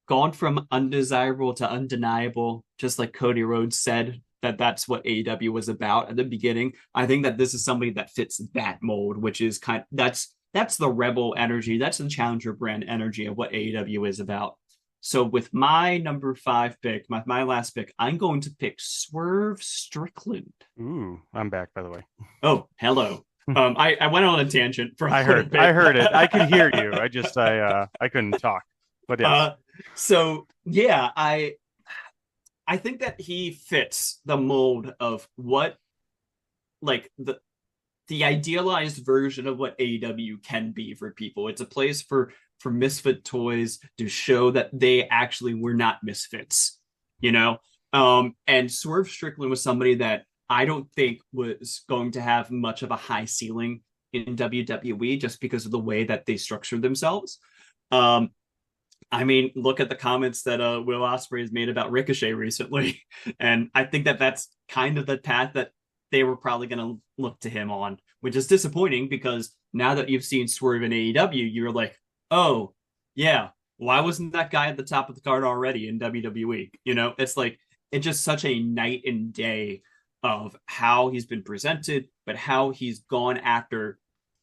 gone from undesirable to undeniable, just like Cody Rhodes said that that's what AEW was about at the beginning. I think that this is somebody that fits that mold, which is that's the rebel energy, that's the challenger brand energy of what AEW is about. So with my number five pick, my last pick, I'm going to pick Swerve Strickland. Ooh, I'm back by the way. Oh, hello. I went on a tangent for a little I bit. heard it. I could hear you. I couldn't talk. But yes. uh, so yeah, I think that he fits the mold of what like the idealized version of what AEW can be for people. It's a place for misfit toys to show that they actually were not misfits, you know? And Swerve Strickland was somebody that I don't think was going to have much of a high ceiling in WWE just because of the way that they structured themselves. Um, I mean, look at the comments that Will Ospreay has made about Ricochet recently, and I think that that's kind of the path that they were probably going to look to him on, which is disappointing because now that you've seen Swerve in AEW, you're like, oh yeah, why wasn't that guy at the top of the card already in WWE? You know, it's like it's just such a night and day of how he's been presented, but how he's gone after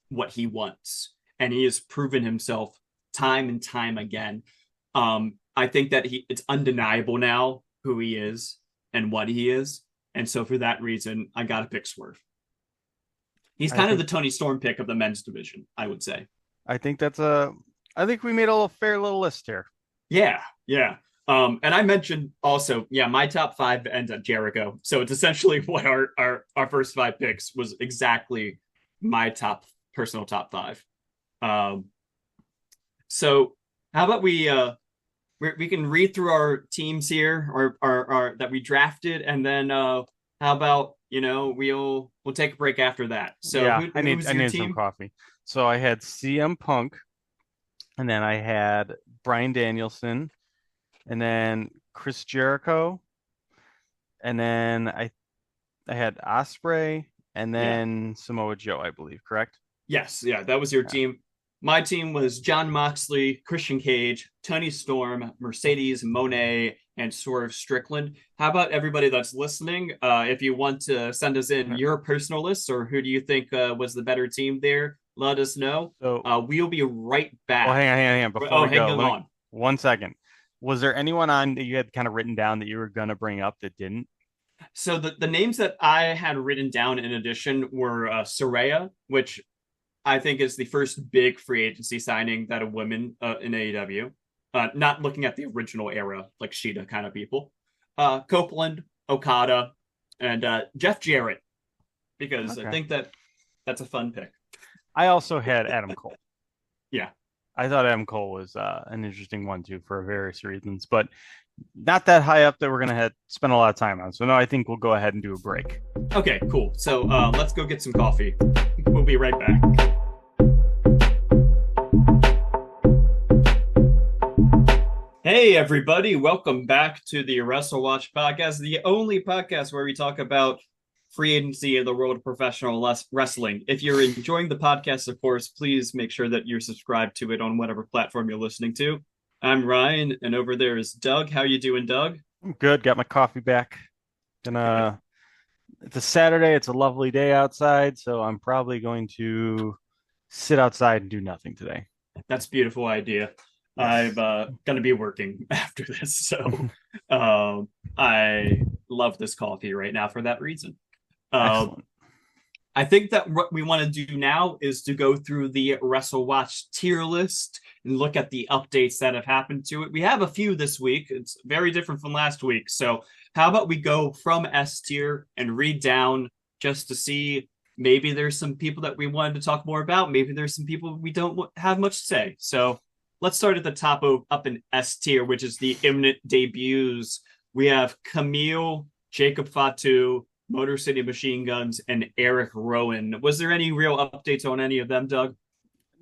what he wants, and he has proven himself time and time again. I think that it's undeniable now who he is and what he is, and so for that reason, I got to pick Swerve. He's I kind of think the Tony Storm pick of the men's division, I would say. I think that's a I think we made a little fair little list here. Yeah, yeah. And I mentioned also, yeah, my top five ends at Jericho. So it's essentially what our first five picks was exactly my top personal top five. Um, so how about we can read through our teams here or our that we drafted, and then how about we'll take a break after that. So Yeah, who's I your need some team? coffee. So I had CM Punk, and then I had Bryan Danielson, and then Chris Jericho, and then I had Osprey, and Yeah. then Samoa Joe, I believe, correct? Yes, yeah, that was your Yeah. team. My team was John Moxley, Christian Cage, Tony Storm, Mercedes Monet, and Swerve Strickland. How about everybody that's listening? If you want to send us in your personal lists or who do you think was the better team there, let us know. So, We'll be right well, back. hang on. Before Oh, we hang go, let me on. 1 second. Was there anyone on that you had kind of written down that you were gonna bring up that didn't? So the names that I had written down in addition were Soraya, which I think is the first big free agency signing that a woman in AEW. Not looking at the original era, like Sheeta kind of people. Copeland, Okada, and Jeff Jarrett, because I Okay. think that that's a fun pick. I also had Adam Cole. Yeah. I thought Adam Cole was an interesting one too for various reasons. But not that high up that we're gonna spend a lot of time on. So no, I think we'll go ahead and do a break. Okay, cool. So let's go get some coffee. We'll be right back. Hey, everybody. Welcome back to the WrestleWatch podcast, the only podcast where we talk about free agency in the world of professional wrestling. If you're enjoying the podcast, of course, please make sure that you're subscribed to it on whatever platform you're listening to. I'm Ryan, and over there is Doug. How you doing, Doug? I'm good. Got my coffee back. Good. Gonna. It's a Saturday. It's a lovely day outside, so I'm probably going to sit outside and do nothing today. That's a beautiful idea. I'm Yes. going to be working after this, so I love this coffee right now for that reason. Uh, Excellent. I think that what we want to do now is to go through the WrestleWatch tier list and look at the updates that have happened to it. We have a few this week. It's very different from last week. So, how about we go from S tier and read down just to see maybe there's some people that we wanted to talk more about. Maybe there's some people we don't have much to say. So, let's start at the top of up in S tier, which is the imminent debuts. We have Camille, Jacob Fatu, Motor City Machine Guns, and Eric Rowan. Was there any real updates on any of them, Doug?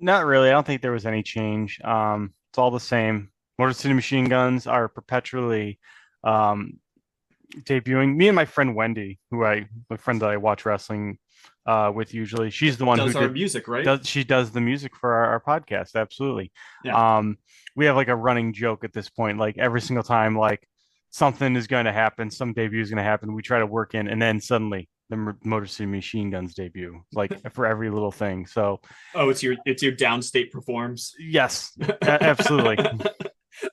Not really. I don't think there was any change. It's all the same. Motor City Machine Guns are perpetually um, debuting. Me and my friend Wendy, my friend that I watch wrestling with usually, she's the one who Does our music, right? does the music for our podcast. Absolutely. Yeah. We have like a running joke at this point. Like every single time, like something is going to happen, some debut is going to happen. We try to work in, and then suddenly the Motor City Machine Guns debut, like for every little thing. So Oh, it's your downstate performs. yes, absolutely.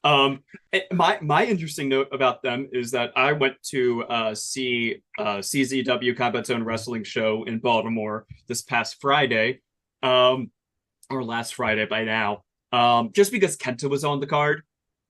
My interesting note about them is that I went to see CZW Combat Zone Wrestling Show in Baltimore this past Friday, or last Friday by now. Just because Kenta was on the card,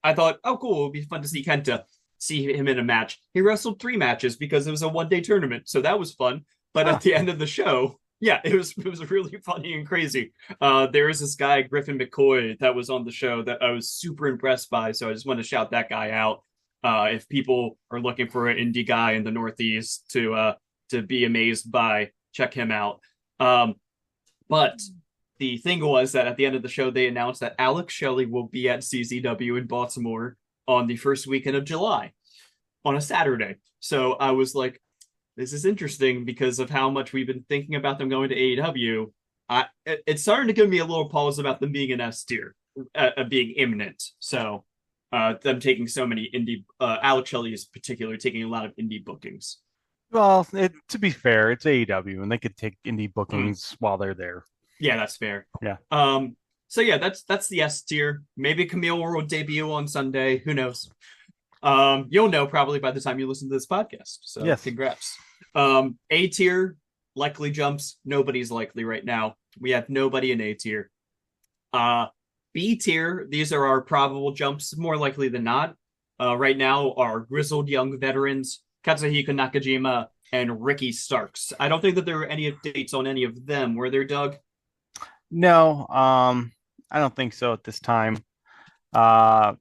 I thought, oh cool, it would be fun to see Kenta, see him in a match. He wrestled 3 matches because it was a 1 day tournament, so that was fun. But Huh. at the end of the show, yeah, it was really funny and crazy. There was this guy, Griffin McCoy, that was on the show that I was super impressed by. So I just want to shout that guy out. If people are looking for an indie guy in the Northeast to be amazed by, check him out. But the thing was that at the end of the show, they announced that Alex Shelley will be at CZW in Baltimore on the first weekend of July on a Saturday. So I was like, this is interesting because of how much we've been thinking about them going to AEW. It's starting to give me a little pause about them being an S tier, being imminent. So them taking so many indie, Alex Shelley is particularly taking a lot of indie bookings. Well, to be fair, it's AEW, and they could take indie Mm, bookings while they're there. yeah, that's fair. Yeah. So yeah, that's the S tier. Maybe Camille will debut on Sunday. Who knows? You'll know probably by the time you listen to this podcast. So Yes. congrats. A tier likely jumps. Nobody's likely right now. We have nobody in A tier. B tier, these are our probable jumps, more likely than not. Right now are grizzled young veterans, Katsuhiko Nakajima and Ricky Starks. I don't think that there were any updates on any of them. Were there, Doug? No, I don't think so at this time. Uh,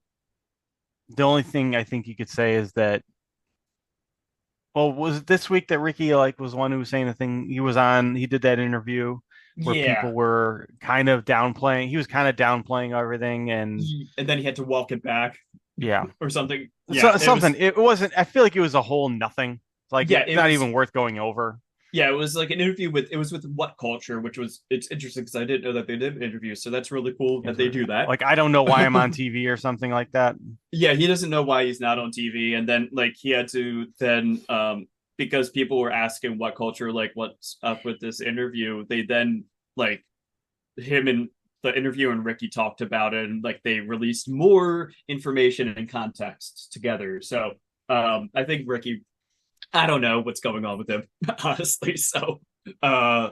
the only thing I think you could say is that, well, was it this week that Ricky like was one who was saying the thing he was on? He did that interview where Yeah. people were kind of downplaying. He was kind of downplaying everything, and And then he had to walk it back yeah, or something. Yeah, so it something. was. It wasn't. I feel like it was a whole nothing. Like Yeah, it's it not was. even worth going over. Yeah, it was like an interview with. It was with What Culture, which was it's interesting because I didn't know that they did interviews, so that's really cool that they do that. Like I don't know why I'm on TV or something like that. Yeah, he doesn't know why he's not on TV, and then like he had to then because people were asking What Culture, like what's up with this interview, they then like him and the interviewer and Ricky talked about it, and like they released more information and context together. So I think Ricky, I don't know what's going on with him honestly. So uh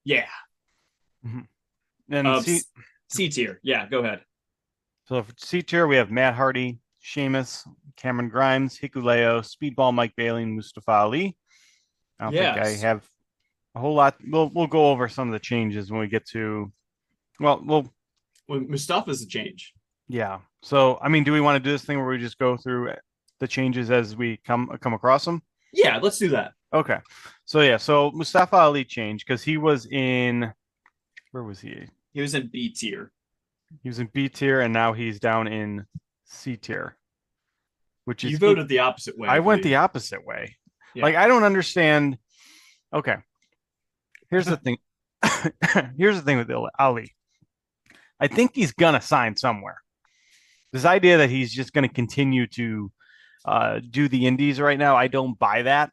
yeah, Mhm. And um see, C tier, yeah, go ahead. so for C tier we have Matt Hardy, Sheamus, Cameron Grimes, Hikuleo, Speedball Mike Bailey, and Mustafa Ali. I don't think I Yes, have a whole lot. We'll go over some of the changes when we get to. Well, well, Mustafa's a change. yeah. So I mean, do we want to do this thing where we just go through? the changes as we come across them? Yeah, let's do that. Okay. So yeah, so Mustafa Ali changed because he was in where was he? He was in B tier. He was in B tier and now he's down in C tier, which You is voted the opposite way, I I went believe. the opposite way. Yeah. Like I don't understand. Okay, here's the thing. Here's the thing with Ali. I think he's gonna sign somewhere. This idea that he's just gonna continue to do the indies right now, I don't buy that.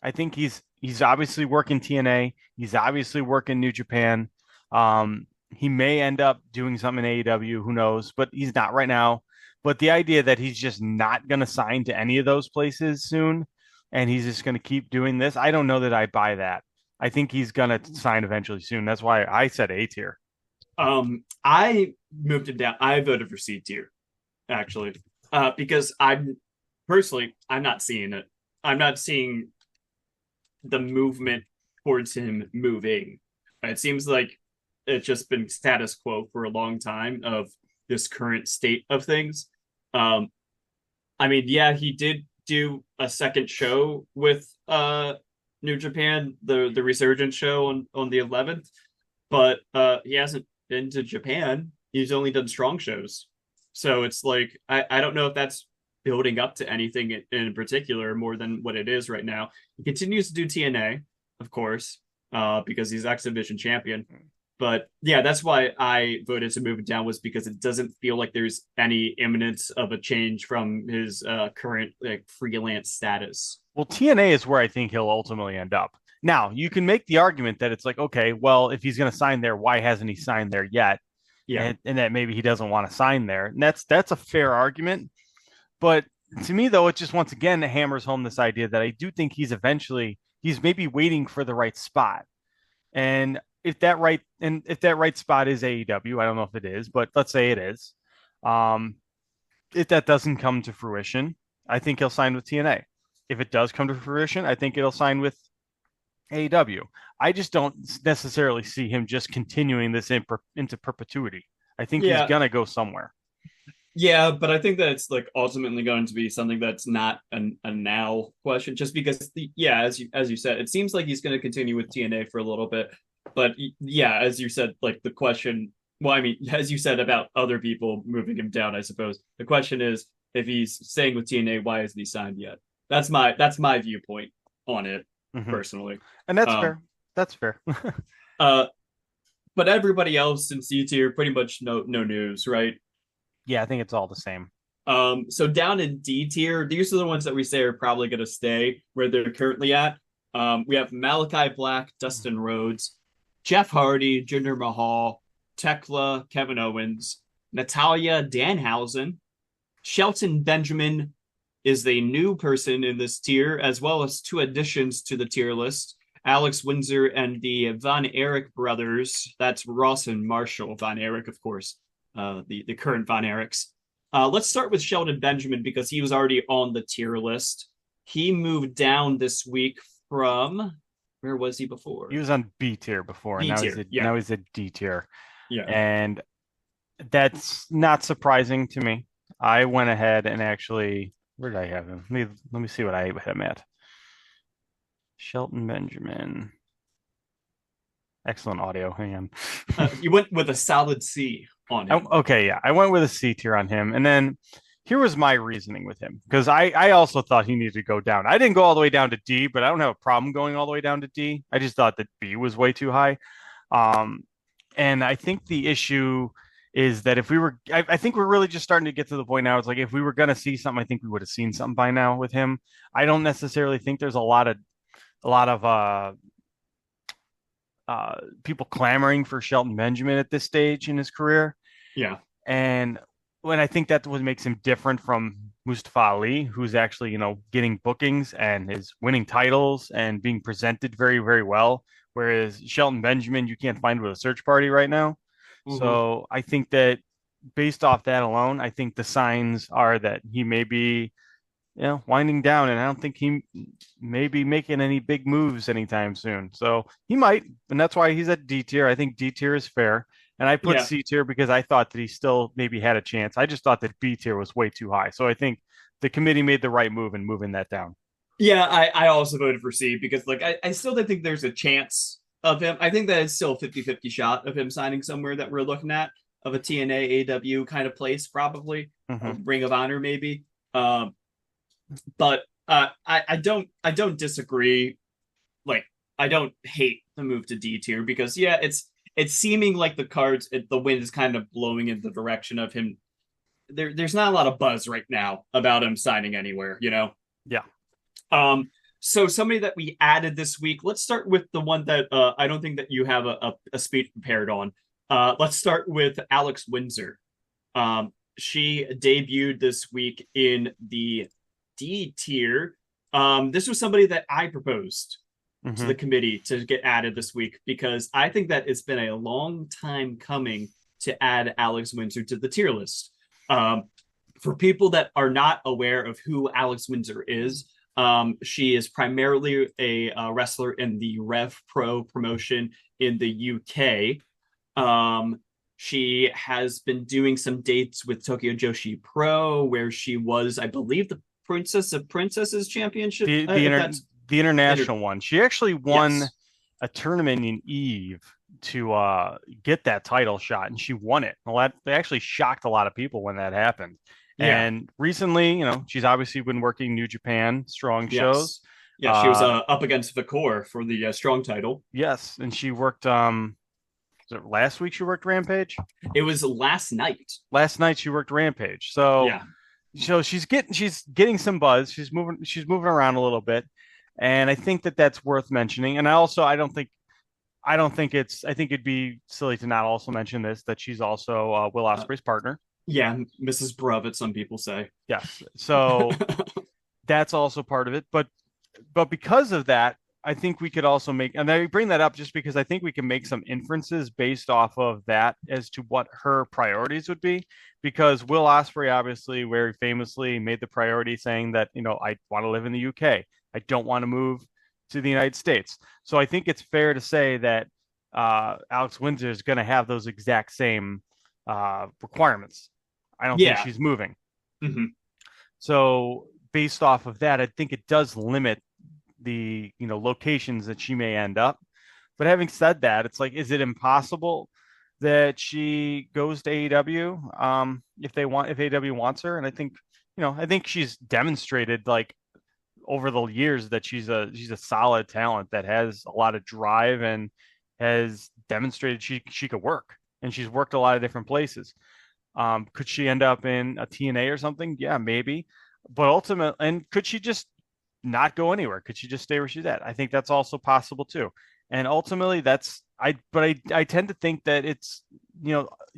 I think he's obviously working TNA. He's obviously working New Japan. He may end up doing something in AEW. Who knows? But he's not right now. But the idea that he's just not going to sign to any of those places soon, and he's just going to keep doing this, I don't know that I buy that. I think he's going to sign eventually soon. That's why I said A tier. I moved him down. I voted for C tier, actually, because I'm not seeing it. I'm not seeing the movement towards him moving. It seems like it's just been status quo for a long time of this current state of things. Um, I mean, yeah, he did do a second show with New Japan, the Resurgence show on the 11th, but he hasn't been to Japan. He's only done strong shows. So it's like I don't know if that's building up to anything in particular more than what it is right now. He continues to do TNA, of course, because he's exhibition champion. But yeah, that's why I voted to move it down, was because it doesn't feel like there's any imminence of a change from his current like freelance status. Well, TNA is where I think he'll ultimately end up. Now, you can make the argument that it's like, okay, well, if he's going to sign there, why hasn't he signed there yet? Yeah. And that maybe he doesn't want to sign there. And that's a fair argument. But to me, though, it just once again hammers home this idea that I do think he's maybe waiting for the right spot. And if that right spot is AEW, I don't know if it is, but let's say it is. Um, if that doesn't come to fruition, I think he'll sign with TNA. If it does come to fruition, I think it'll sign with AEW. I just don't necessarily see him just continuing this into perpetuity. I think he's Yeah. gonna go somewhere. Yeah, but I think that it's like ultimately going to be something that's not a now question, just because yeah, as you said, it seems like he's going to continue with TNA for a little bit, but yeah, as you said, like the question, well, I mean, as you said about other people moving him down, I suppose the question is if he's staying with TNA, why isn't he signed yet? That's my viewpoint on it Mm-hmm. personally. And that's Um, fair. That's fair. uh, but everybody else in C tier pretty much no news, right? Yeah, I think it's all the same. So down in D tier, these are the ones that we say are probably going to stay where they're currently at. We have Malachi Black, Dustin Rhodes, Jeff Hardy, Jinder Mahal, Tekla, Kevin Owens, Natalia Danhausen, Shelton Benjamin is the new person in this tier, as well as two additions to the tier list. Alex Windsor and the Von Erich brothers. That's Ross and Marshall Von Erich, of course, the current Von Erichs. Let's start with Sheldon Benjamin because he was already on the tier list. He moved down this week from where was he before? He was on B tier before, and B tier. Yeah. now he's at D tier, Yeah. and that's not surprising to me. I went ahead and actually, where did I have him? Let me see what I had him at. Shelton Benjamin. Excellent audio. Hang on. You went with a solid C on him. Okay, yeah, I went with a C tier on him, and then here was my reasoning with him because I also thought he needed to go down. I didn't go all the way down to D, but I don't have a problem going all the way down to D. I just thought that B was way too high. Um, and I think the issue is that if we were, I think we're really just starting to get to the point now. It's like if we were going to see something, I think we would have seen something by now with him. I don't necessarily think there's a lot of people clamoring for Shelton Benjamin at this stage in his career. Yeah. And when I think that what makes him different from Mustafa Ali, who's actually, getting bookings and is winning titles and being presented very, very well. Whereas Shelton Benjamin, you can't find with a search party right now. Mm-hmm. So I think that based off that alone, I think the signs are that he may be, winding down, and I don't think he may be making any big moves anytime soon. So he might, and that's why he's at D tier. I think D tier is fair. And I put Yeah. C tier because I thought that he still maybe had a chance. I just thought that B tier was way too high. So I think the committee made the right move in moving that down. Yeah, I also voted for C because like I still don't think there's a chance of him. I think that it's still a 50-50 shot of him signing somewhere that we're looking at of a TNA AW kind of place, probably a Mm-hmm. Ring of Honor maybe. But I don't disagree. Like I don't hate the move to D tier because yeah, it's seeming like the wind is kind of blowing in the direction of him. There's not a lot of buzz right now about him signing anywhere, you know. Yeah. Um, so somebody that we added this week. Let's start with the one that I don't think that you have a speech prepared on. Let's start with Alex Windsor. She debuted this week in the D tier. This was somebody that I proposed to Mm-hmm. the committee to get added this week because I think that it's been a long time coming to add Alex Windsor to the tier list. Um, for people that are not aware of who Alex Windsor is, she is primarily a wrestler in the Rev Pro promotion in the UK. She has been doing some dates with Tokyo Joshi Pro, where she was, I believe, the Princess of Princesses Championship. The the If inter that's the inter- international one. She actually won yes, a tournament in Eve to get that title shot, and she won it. Well, that actually shocked a lot of people when that happened. yeah, And recently, she's obviously been working New Japan strong shows. yes, yeah. She was Uh, up against Vakor for the strong title. yes, and she worked. Was it last week she worked Rampage? It was last night. Last night she worked Rampage. So Yeah, she's getting some buzz. She's moving around a little bit, and I think that that's worth mentioning. And I think it'd be silly to not also mention this that she's also Will uh, Ospreay's partner. yeah. Mrs. Bruvett, some people say. Yes, so that's also part of it. But because of that, I think we could also make, and I bring that up just because I think we can make some inferences based off of that as to what her priorities would be. Because Will Ospreay obviously very famously made the priority saying that, I want to live in the UK. I don't want to move to the United States. So I think it's fair to say that Alex Windsor is going to have those exact same requirements. I don't think Yeah. she's moving. Mhm. So based off of that, I think it does limit the locations that she may end up. But having said that, it's like, is it impossible that she goes to AEW if AEW wants her? And I think she's demonstrated like over the years that she's a solid talent that has a lot of drive and has demonstrated she could work, and she's worked a lot of different places. Could she end up in a TNA or something? Yeah, maybe. But ultimately, and could she just not go anywhere? Could she just stay where she's at? I think that's also possible too. And ultimately, but I tend to think that it's,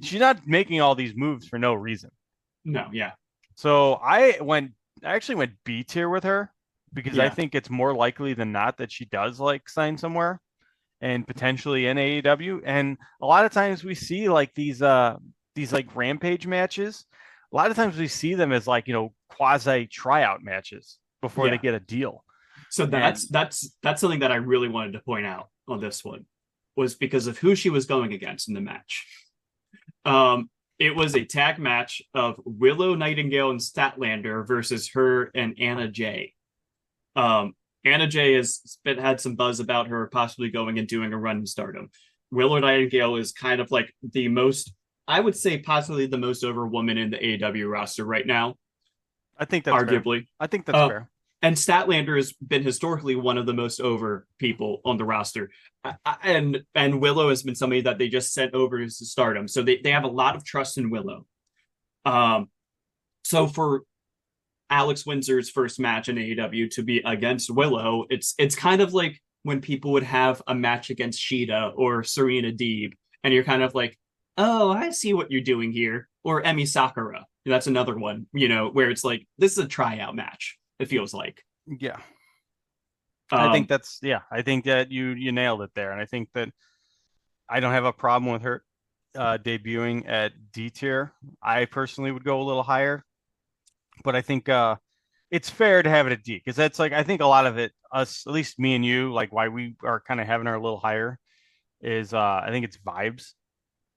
she's not making all these moves for no reason. No, yeah, So I actually went B tier with her because I yeah. think it's more likely than not that she does like sign somewhere and potentially in AEW. And a lot of times we see like these like rampage matches. A lot of times we see them as like, quasi tryout matches before they Yeah. get a deal. So And that's something that I really wanted to point out on this one was because of who she was going against in the match. Um, it was a tag match of Willow Nightingale and Statlander versus her and Anna Jay. Um, Anna Jay has had some buzz about her possibly going and doing a run in Stardom. Willow Nightingale is kind of like the most, I would say, possibly the most over woman in the AEW roster right now, I think that's fair. arguably. I think that's Uh, fair. and Statlander has been historically one of the most over people on the roster. And Willow has been somebody that they just sent over to Stardom, so they have a lot of trust in Willow. Um, so for Alex Windsor's first match in AEW to be against Willow, it's kind of like when people would have a match against Sheeta or Serena Deeb, and you're kind of like, oh, I see what you're doing here. Or Emi Sakura. That's another one, where it's like this is a tryout match. It feels like. Yeah. Um, I think that you nailed it there. And I think that I don't have a problem with her debuting at D tier. I personally would go a little higher, but I think it's fair to have it at D because that's like I think a lot of it, us at least me and you, like why we are kind of having her a little higher is I think it's vibes.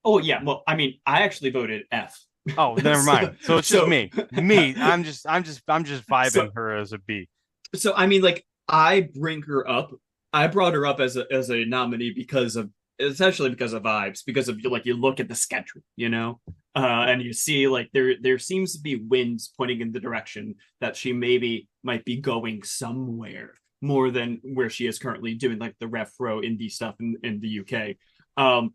oh yeah, well, I mean, I actually voted F. Oh, never so mind. So it's just so me. Me. I'm just so vibing her as a B. so I mean, like, I bring her up. I brought her up as a nominee because of essentially because of vibes, because of like you look at the schedule, and you see like there seems to be winds pointing in the direction that she maybe might be going somewhere more than where she is currently doing like the ref row indie stuff in the UK. Um,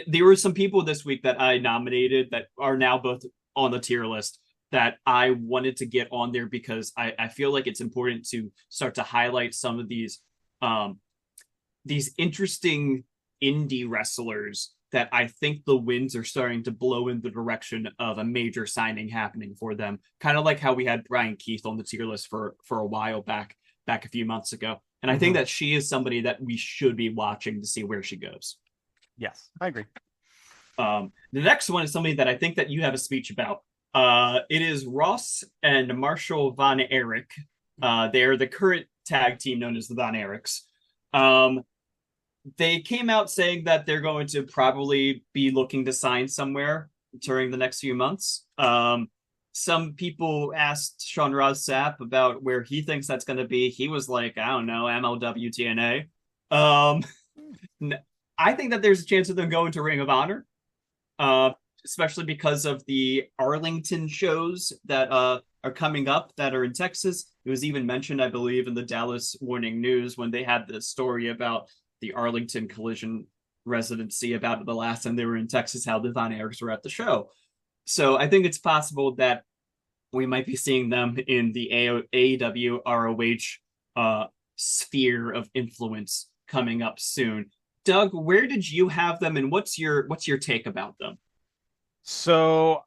there were some people this week that I nominated that are now both on the tier list that I wanted to get on there because I feel like it's important to start to highlight some of um, these interesting indie wrestlers that I think the winds are starting to blow in the direction of a major signing happening for them. Kind of like how we had Brian Keith on the tier list for a while back a few months ago. And I think Hmm. that she is somebody that we should be watching to see where she goes. Yes, I agree. The next one is something that I think that you have a speech about. It is Ross and Marshall Von Erich. They are the current tag team known as the Von Erichs. Um, they came out saying that they're going to probably be looking to sign somewhere during the next few months. Some people asked Sean Ross Sapp about where he thinks that's going to be. He was like, I don't know, MLW TNA. Um, I think that there's a chance of them going to Ring of Honor, uh, especially because of the Arlington shows that are coming up that are in Texas. It was even mentioned, I believe, in the Dallas Morning News when they had the story about the Arlington Collision residency about the last time they were in Texas, how the Von Erichs were at the show. So I think it's possible that we might be seeing them in the AEW ROH sphere of influence coming up soon. Doug, where did you have them, and what's your take about them? So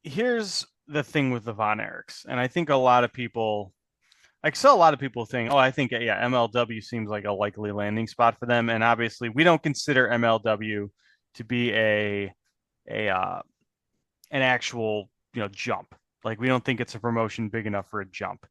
here's the thing with the Von Erichs, and I think a lot of people, like, so a lot of people think, oh, I think, yeah, MLW seems like a likely landing spot for them, and obviously we don't consider MLW to be a an actual jump. Like we don't think it's a promotion big enough for a jump.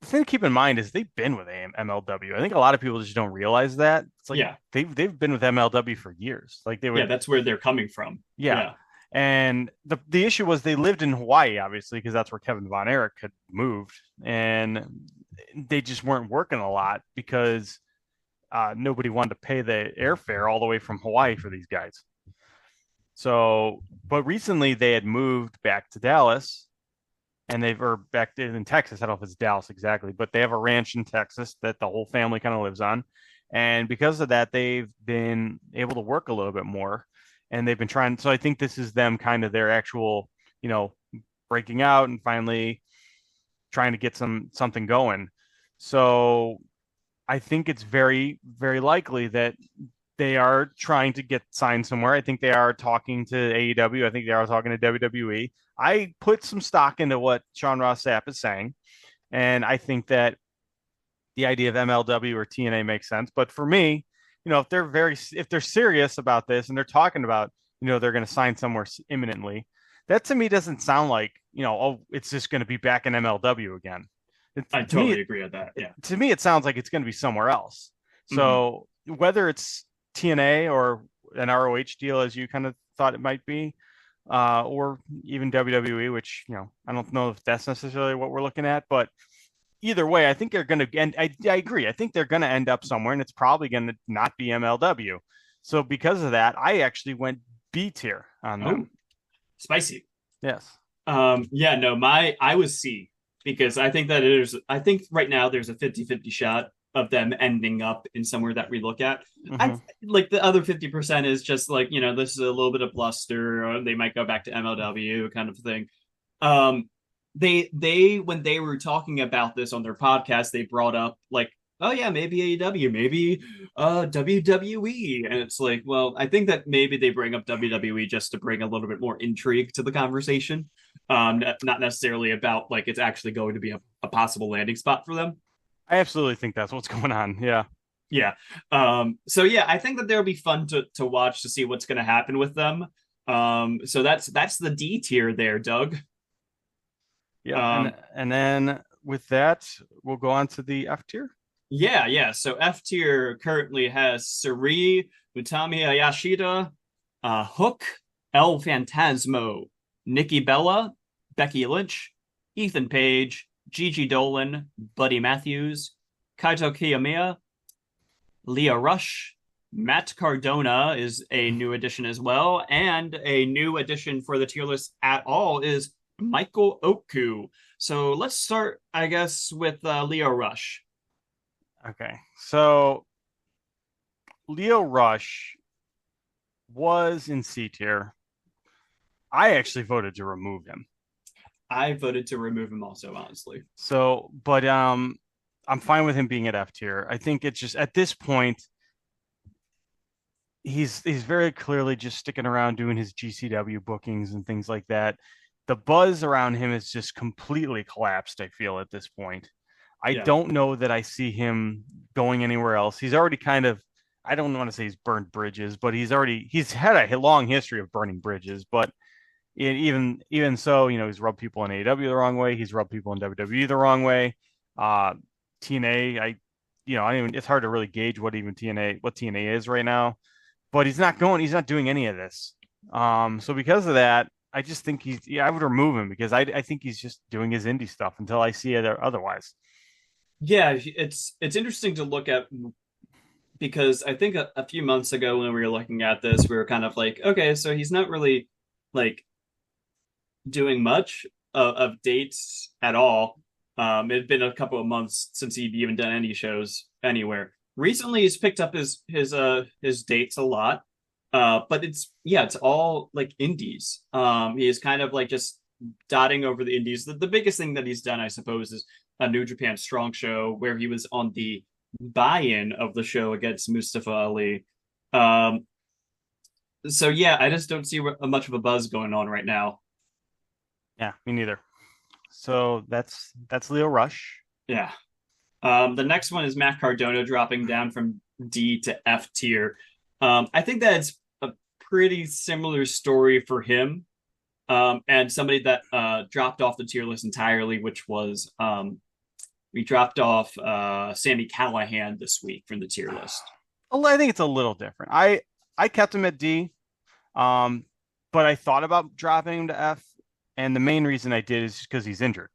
The thing to keep in mind is they've been with MLW. I think a lot of people just don't realize that. It's like Yeah, they've been with MLW for years. Like they yeah, would, that's where they're coming from. yeah. Yeah, And the issue was they lived in Hawaii, obviously, because that's where Kevin Von Erich had moved, and they just weren't working a lot because nobody wanted to pay the airfare all the way from Hawaii for these guys. So, but recently they had moved back to Dallas, and they've or back in Texas. I don't know if it's Dallas exactly, but they have a ranch in Texas that the whole family kind of lives on, and because of that, they've been able to work a little bit more, and they've been trying. So I think this is them kind of their actual, you know, breaking out and finally trying to get something going. So I think it's very, very likely that they are trying to get signed somewhere. I think they are talking to AEW. I think they are talking to WWE. I put some stock into what Sean Ross Sapp is saying, and I think that the idea of MLW or TNA makes sense. But for me, if they're serious about this and they're talking about, they're going to sign somewhere imminently, that to me doesn't sound like, oh, it's just going to be back in MLW again. I To me, totally agree with that. Yeah. to me, it sounds like it's going to be somewhere else. Mhm. So whether it's TNA or an ROH deal, as you kind of thought it might be, or even WWE, which I don't know if that's necessarily what we're looking at, but either way, I think they're going to. And I agree. I think they're going to end up somewhere, and it's probably going to not be MLW. So because of that, I actually went B tier on Oh, them. spicy. Yes. Yeah, no, I was C because I think right now there's a 50-50 shot of them ending up in somewhere that we look at. I Hmm. like the other 50% is just like, this is a little bit of bluster, or they might go back to MLW kind of thing. Um, they when they were talking about this on their podcast, they brought up like, oh yeah, maybe AEW, maybe WWE, and it's like, well, I think that maybe they bring up WWE just to bring a little bit more intrigue to the conversation, not necessarily about like it's actually going to be a possible landing spot for them. I absolutely think that's what's going on. Yeah. Yeah. So yeah, I think that there'll be fun to watch to see what's going to happen with them. So that's the D tier there, Doug. Yep. And Um, and then with that, we'll go on to the F tier. yeah. So F tier currently has Suri, Utami Ayashida, Hook, El Phantasmo, Nikki Bella, Becky Lynch, Ethan Page, Gigi Dolan, Buddy Matthews, Kaito Kiyomiya, Lio Rush, Matt Cardona is a new addition as well, and a new addition for the tier list at all is Michael Oku. So let's start, I guess, with Lio Rush. Okay. So Lio Rush was in C tier. I actually voted to remove him. I voted to remove him also, honestly. So, but I'm fine with him being at F tier. I think it's just at this point he's very clearly just sticking around doing his GCW bookings and things like that. The buzz around him has just completely collapsed, I feel, at this point. I Yeah. don't know that I see him going anywhere else. He's already kind of, I don't want to say he's burned bridges, but he's had a long history of burning bridges. But even so, he's rubbed people in AEW the wrong way. He's rubbed people in WWE the wrong way. Uh, TNA, I don't even, it's hard to really gauge what TNA is right now, but he's not doing any of this. So because of that, I just think I would remove him because I think he's just doing his indie stuff until I see it otherwise. Yeah, it's interesting to look at because I think a few months ago when we were looking at this, we were kind of like, okay, so he's not really like doing much of dates at all. It had been a couple of months since he'd even done any shows anywhere. Recently, he's picked up his dates a lot, but it's all like indies. He is kind of like just dotting over the indies. The biggest thing that he's done, I suppose, is a New Japan Strong show where he was on the buy-in of the show against Mustafa Ali. Um, so yeah, I just don't see much of a buzz going on right now. Yeah, me neither. So that's Lio Rush. Yeah. The next one is Matt Cardona dropping down from D to F tier. I think that's a pretty similar story for him. And somebody that dropped off the tier list entirely, which was we dropped off Sami Callihan this week from the tier list. Well, I think it's a little different. I kept him at D, um, but I thought about dropping him to F, and the main reason I did is just because he's injured.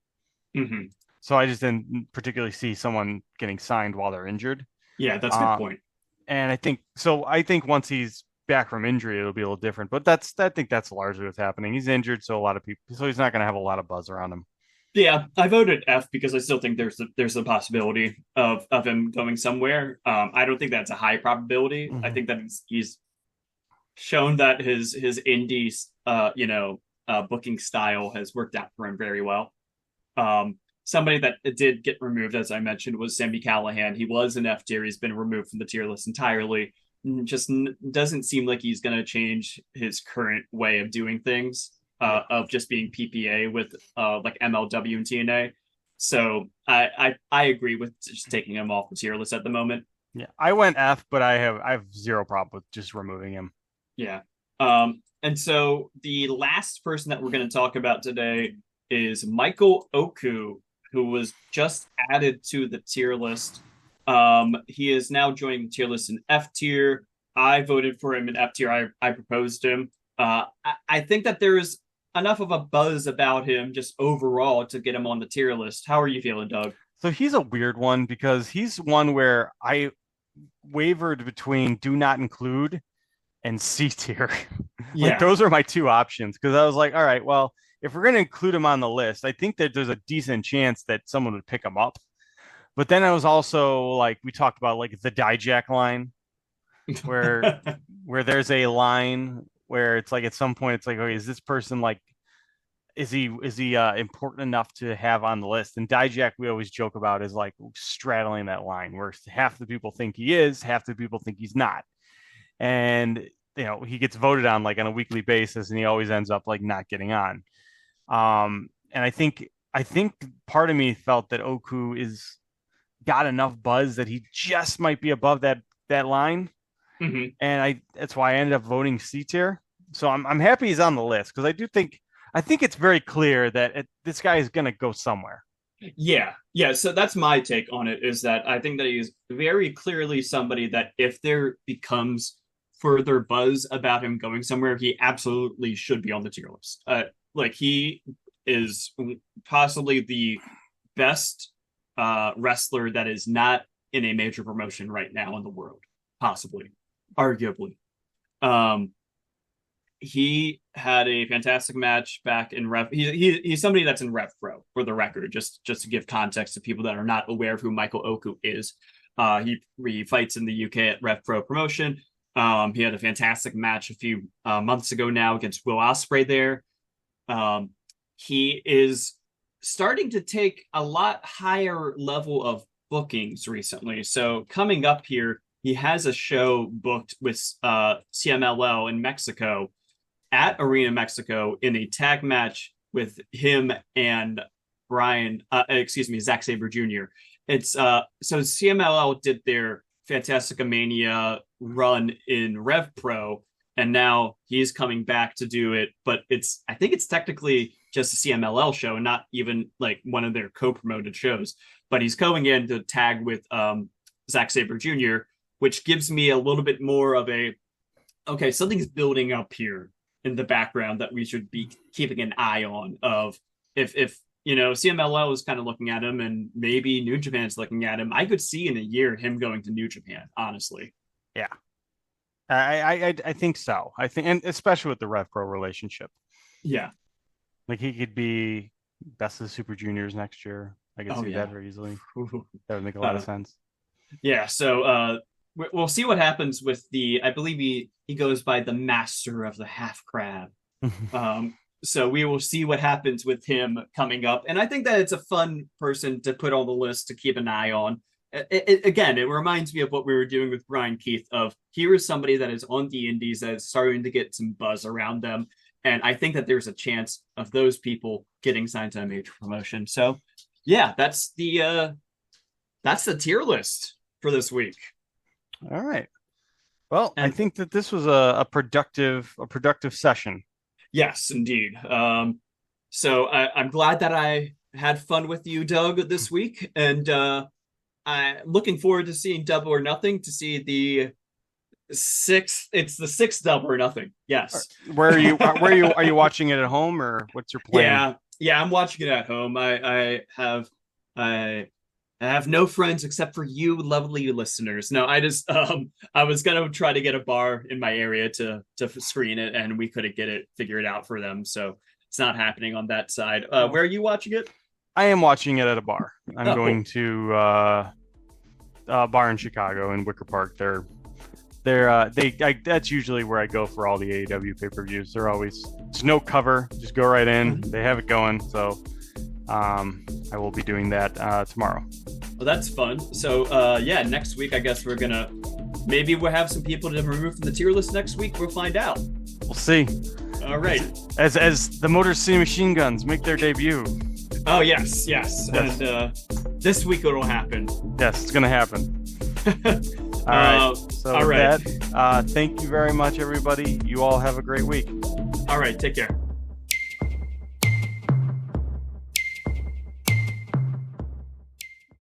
Mm-hmm. So I just didn't particularly see someone getting signed while they're injured. Yeah, that's a good point. And I think so. I think once he's back from injury, it'll be a little different. But I think that's largely what's happening. He's injured, so he's not going to have a lot of buzz around him. Yeah, I voted F because I still think there's the possibility of him going somewhere. I don't think that's a high probability. I think that he's shown that his indies booking style has worked out for him very well. Somebody that did get removed, as I mentioned, was Sami Callihan. He was an F tier. He's been removed from the tier list entirely. Just doesn't seem like he's going to change his current way of doing things, of just being PPA with like MLW and TNA. So I agree with just taking him off the tier list at the moment. Yeah, I went F, but I have zero problem with just removing him. Yeah. And so the last person that we're going to talk about today is Michael Oku, who was just added to the tier list. He is now joining the tier list in F tier. I voted for him in F tier. I proposed him. I think that there is enough of a buzz about him just overall to get him on the tier list. How are you feeling, Doug? So he's a weird one because he's one where I wavered between do not include and C tier. Yeah. Like those are my two options because I was like, all right, well, if we're going to include him on the list, I think that there's a decent chance that someone would pick him up. But then I was also like, we talked about like the Dijak line where there's a line where it's like at some point it's like, okay, is this person like is he important enough to have on the list? And Dijak we always joke about is like straddling that line where half the people think he is, half the people think he's not. And he gets voted on like on a weekly basis and he always ends up like not getting on. And I think part of me felt that Oku is got enough buzz that he just might be above that line. Mm-hmm. And that's why I ended up voting C tier. So I'm happy he's on the list because I think it's very clear that this guy is going to go somewhere. Yeah. So that's my take on it is that I think that he's very clearly somebody that if there becomes further buzz about him going somewhere, he absolutely should be on the tier list. Like he is possibly the best wrestler that is not in a major promotion right now in the world, possibly, arguably. He had a fantastic match back in Rev. He's somebody that's in Rev Pro, for the record, just to give context to people that are not aware of who Michael Oku is. He fights in the UK at Rev Pro promotion. He had a fantastic match a few months ago now against Will Ospreay there. He is starting to take a lot higher level of bookings recently. So coming up here, he has a show booked with CMLL in Mexico at Arena Mexico in a tag match with him and Zack Sabre Jr. It's so CMLL did their Fantastica Mania run in Rev Pro, and now he's coming back to do it, but I think it's technically just a CMLL show, not even like one of their co-promoted shows. But he's going in to tag with Zack Sabre Jr., which gives me a little bit more of okay, something's building up here in the background that we should be keeping an eye on. Of if CMLL is kind of looking at him, and maybe New Japan's looking at him, I could see in a year him going to New Japan, honestly. Yeah. I think so. I think, and especially with the Rev Pro relationship. Yeah. Like he could be best of the Super Juniors next year. I could see that very easily. That would make a lot of sense. Yeah. So we'll see what happens with I believe he goes by the Master of the Half Crab. So we will see what happens with him coming up. And I think that it's a fun person to put on the list to keep an eye on. Again, it reminds me of what we were doing with Brian Keith, of here is somebody that is on the indies that is starting to get some buzz around them. And I think that there's a chance of those people getting signed to a major promotion. So yeah, that's the tier list for this week. All right. Well, I think that this was a productive session. Yes, indeed. So I'm glad that I had fun with you, Doug, this week, and I'm looking forward to seeing Double or Nothing, to see the sixth. It's the sixth Double or Nothing. Yes. Where are you? Are you watching it at home, or what's your plan? Yeah. I'm watching it at home. I have no friends except for you, lovely listeners. No, I just I was gonna try to get a bar in my area to screen it, and we couldn't figure it out for them. So it's not happening on that side. Where are you watching it? I am watching it at a bar. I'm going to a bar in Chicago in Wicker Park. That's usually where I go for all the AEW pay-per-views. There's no cover, just go right in. They have it going, so I will be doing that tomorrow. Well, that's fun. So next week I guess we'll have some people to remove from the tier list next week. We'll find out. We'll see. All right. As the Motor City Machine Guns make their debut. Oh yes. And this week it'll happen. Yes, it's gonna happen. All right. So all right. That, thank you very much, everybody. You all have a great week. All right. Take care.